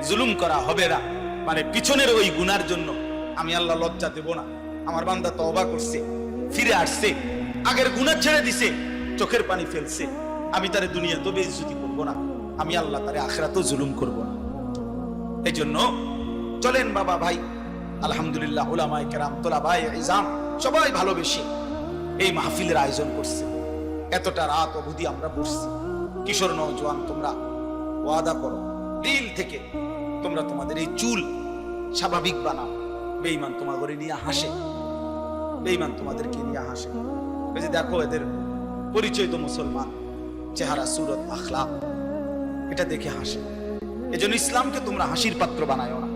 জুলুম করা হবে না। মানে পিছনের ওই গুনার জন্য আমি আল্লাহ লজ্জা দেব না। আমার বান্দা তওবা করছে, ফিরে আসছে, আগের গুনাহ ছেড়ে দিছে, চোখের পানি ফেলছে, আমি তারে দুনিয়াতে বেইজ্জতি করব না, আমি আল্লাহ তারে আখিরাতেও জুলুম করব না। এই জন্য চলেন বাবা ভাই, আলহামদুলিল্লাহ উলামায়ে কেরাম, তোলাবায়ে ইজাম সবাই ভালোবেসে এই মাহফিলের আয়োজন করছে। এতটা রাত অবধি আমরা বসছি। কিশোর নওজোয়ান, তোমরা ওয়াদা করো দিল থেকে, তোমরা তোমাদের এই চুল স্বাভাবিক বানাও। বেঈমান তোমাদের নিয়ে হাসে, বেঈমান তোমাদেরকে নিয়ে হাসে। এই যে দেখো এদের পরিচয় তো মুসলমান, চেহারা, সুরত, আখলাক, এটা দেখে হাসে। এজন্য ইসলামকে তোমরা হাসির পাত্র বানায়ো না।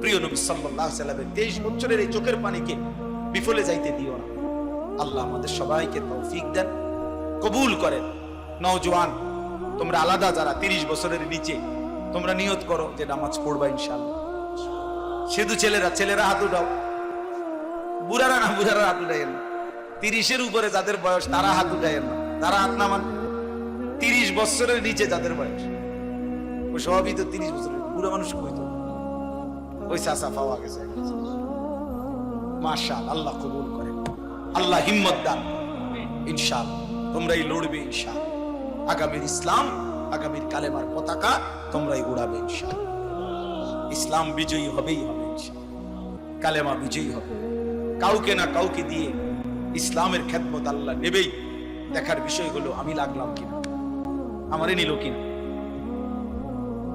প্রিয় নবী সাল্লাল্লাহু আলাইহি ওয়াসাল্লামের 23 বছরের এই চোখের পানিকে বিফলে যাইতে দিও না। আল্লাহ আমাদের সবাইকে তৌফিক দেন, কবুল করেন। নওজোয়ান তোমরা আলাদা, যারা 30 বছরের নিচে, তোমরা নিয়ত করো যে নামাজ পড়বা ইনশাআল্লাহ। শুধু ছেলেরা হাত উঠাও, বুড়ারা না, বুড়ারা হাত উঠাইয়েন না। 30-এর উপরে যাদের বয়স তারা হাত উঠাইয়েন না, তারা হাত নামান। 30 বছরের নিচে যাদের বয়স, ওই সবই তো 30 বছরের বুড়া মানুষ কই তো, ওই চাচা পাওয়া গেছে। মাশাআল্লাহ, আল্লাহ কবুল করেন, আল্লাহ হিম্মত দান ইনশাআল্লাহ। তোমরাই লড়বে ইনশাআল্লাহ। আগামীর ইসলাম, আগামীর কালেমার পতাকা তোমরাই উড়াবে ইনশাআল্লাহ। ইসলাম বিজয়ী হবেই হবে ইনশাআল্লাহ, কালেমা বিজয়ী হবে। কাউকে না কাউকে দিয়ে ইসলামের খেদমত আল্লাহ নেবেই। দেখার বিষয় হলো আমি লাগলাম কিনা, আমারে নিল কিনা,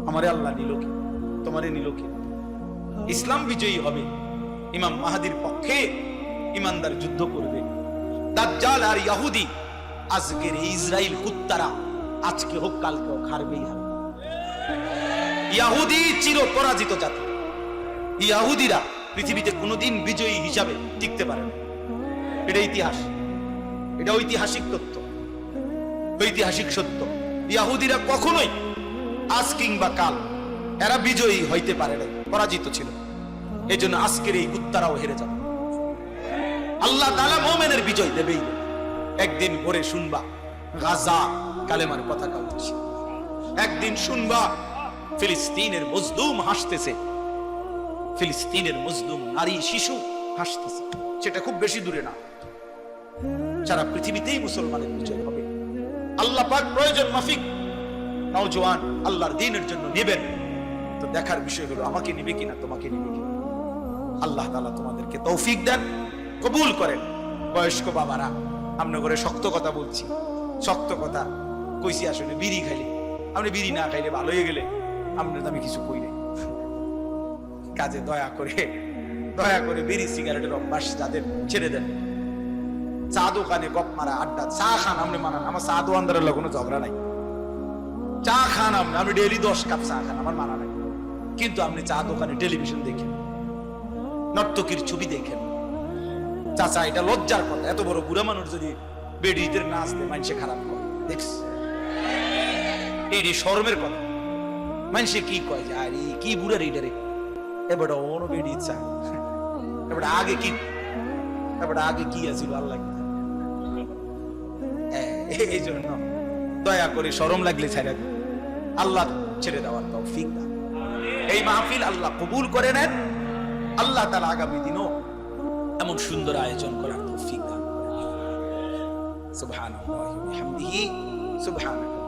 আমারে আল্লাহ নিল কিনা, তোমারে নিল কিনা। ইসলাম বিজয়ী হবে, ইমাম মাহাদির পক্ষে ইমানদার যুদ্ধ করবে। দাজ্জাল আর ইহুদি, আজকের ইসরাইল কুত্তারা আজকে হোক কালকে হোক হারবেই হারবে। ইহুদি চির পরাজিত জাতি। ইহুদিরা পৃথিবীতে কোনোদিন বিজয়ী হিসাবে টিকতে পারে না। এটা ইতিহাস, এটা ঐতিহাসিক তথ্য, ঐতিহাসিক সত্য। ইহুদিরা কখনোই আজ কিংবা কাল এরা বিজয়ী হইতে পারে না, পরাজিত ছিল। এই জন্য আজকের এই কুত্তারাও হেরে যাবে। আল্লাহ তাআলা মুমিনের বিজয় দেবেই। একদিন ভোরে শুনবা গাজা কালেমার পতাকা উঠছে, একদিন শুনবা ফিলিস্তিনের মজলুম হাসতেছে, ফিলিস্তিনের মজলুম নারী শিশু হাসতেছে। সেটা খুব বেশি দূরে না, সারা পৃথিবীতেই মুসলমানের বিজয় হবে। আল্লাহ পাক প্রয়োজন মাফিক নওজোয়ান আল্লাহর দ্বীনের জন্য নেবেন। তো দেখার বিষয় হলো আমাকে নিবে কিনা, তোমাকে নিবে কিনা। আল্লাহ তাআলা তোমাদেরকে তৌফিক দেন, কবুল করেন। বয়স্ক বাবারা, আমরা করে শক্ত কথা বলছি, শক্ত কথা কইছি। আসলে বিড়ি খাইলে, আপনি বিড়ি না খাইলে ভালো হয়ে গেলে আপনার তো আমি কিছু কই নাই। কাজে দয়া করে বিড়ি সিগারেটের অভ্যাস যাদের ছেড়ে দেন। চা দোকানে গপ মারা, আড্ডা, চা খান আপনি মানান, আমার চা দোকানদারের কোনো ঝগড়া নাই। চা খান আপনি ডেইলি 10 কাপ চা খান, আমার মানা নাই। কিন্তু আপনি চা দোকানে টেলিভিশন দেখেন, নর্তকীর ছবি দেখেন। চাচা, এটা লজ্জার কথা। এত বড় বুড়া মানুষ যদি বেডিদের নাচ দিয়ে মানুষে খারাপ করে, দেখছ? এটি শরমের কথা। মানুষে কি কয় যে আরে কি বুড়া রেডারে, এবার ওনো বেডি ইচ্ছা, এবার আগে কি আছিল আল্লাহ। এই জন্য দয়া করে শরম লাগলে ছেড়ে দেন, আল্লাহ ছেড়ে দেওয়ার তৌফিক দান। এই মাহফিল আল্লাহ কবুল করে নেন। আল্লাহ তাআলা আগামী দিনও এমন সুন্দর আয়োজন করার তৌফিক দান করেন। সুবহানাল্লাহি ওয়া বিহামদিহি, সুবহানাল্লাহ।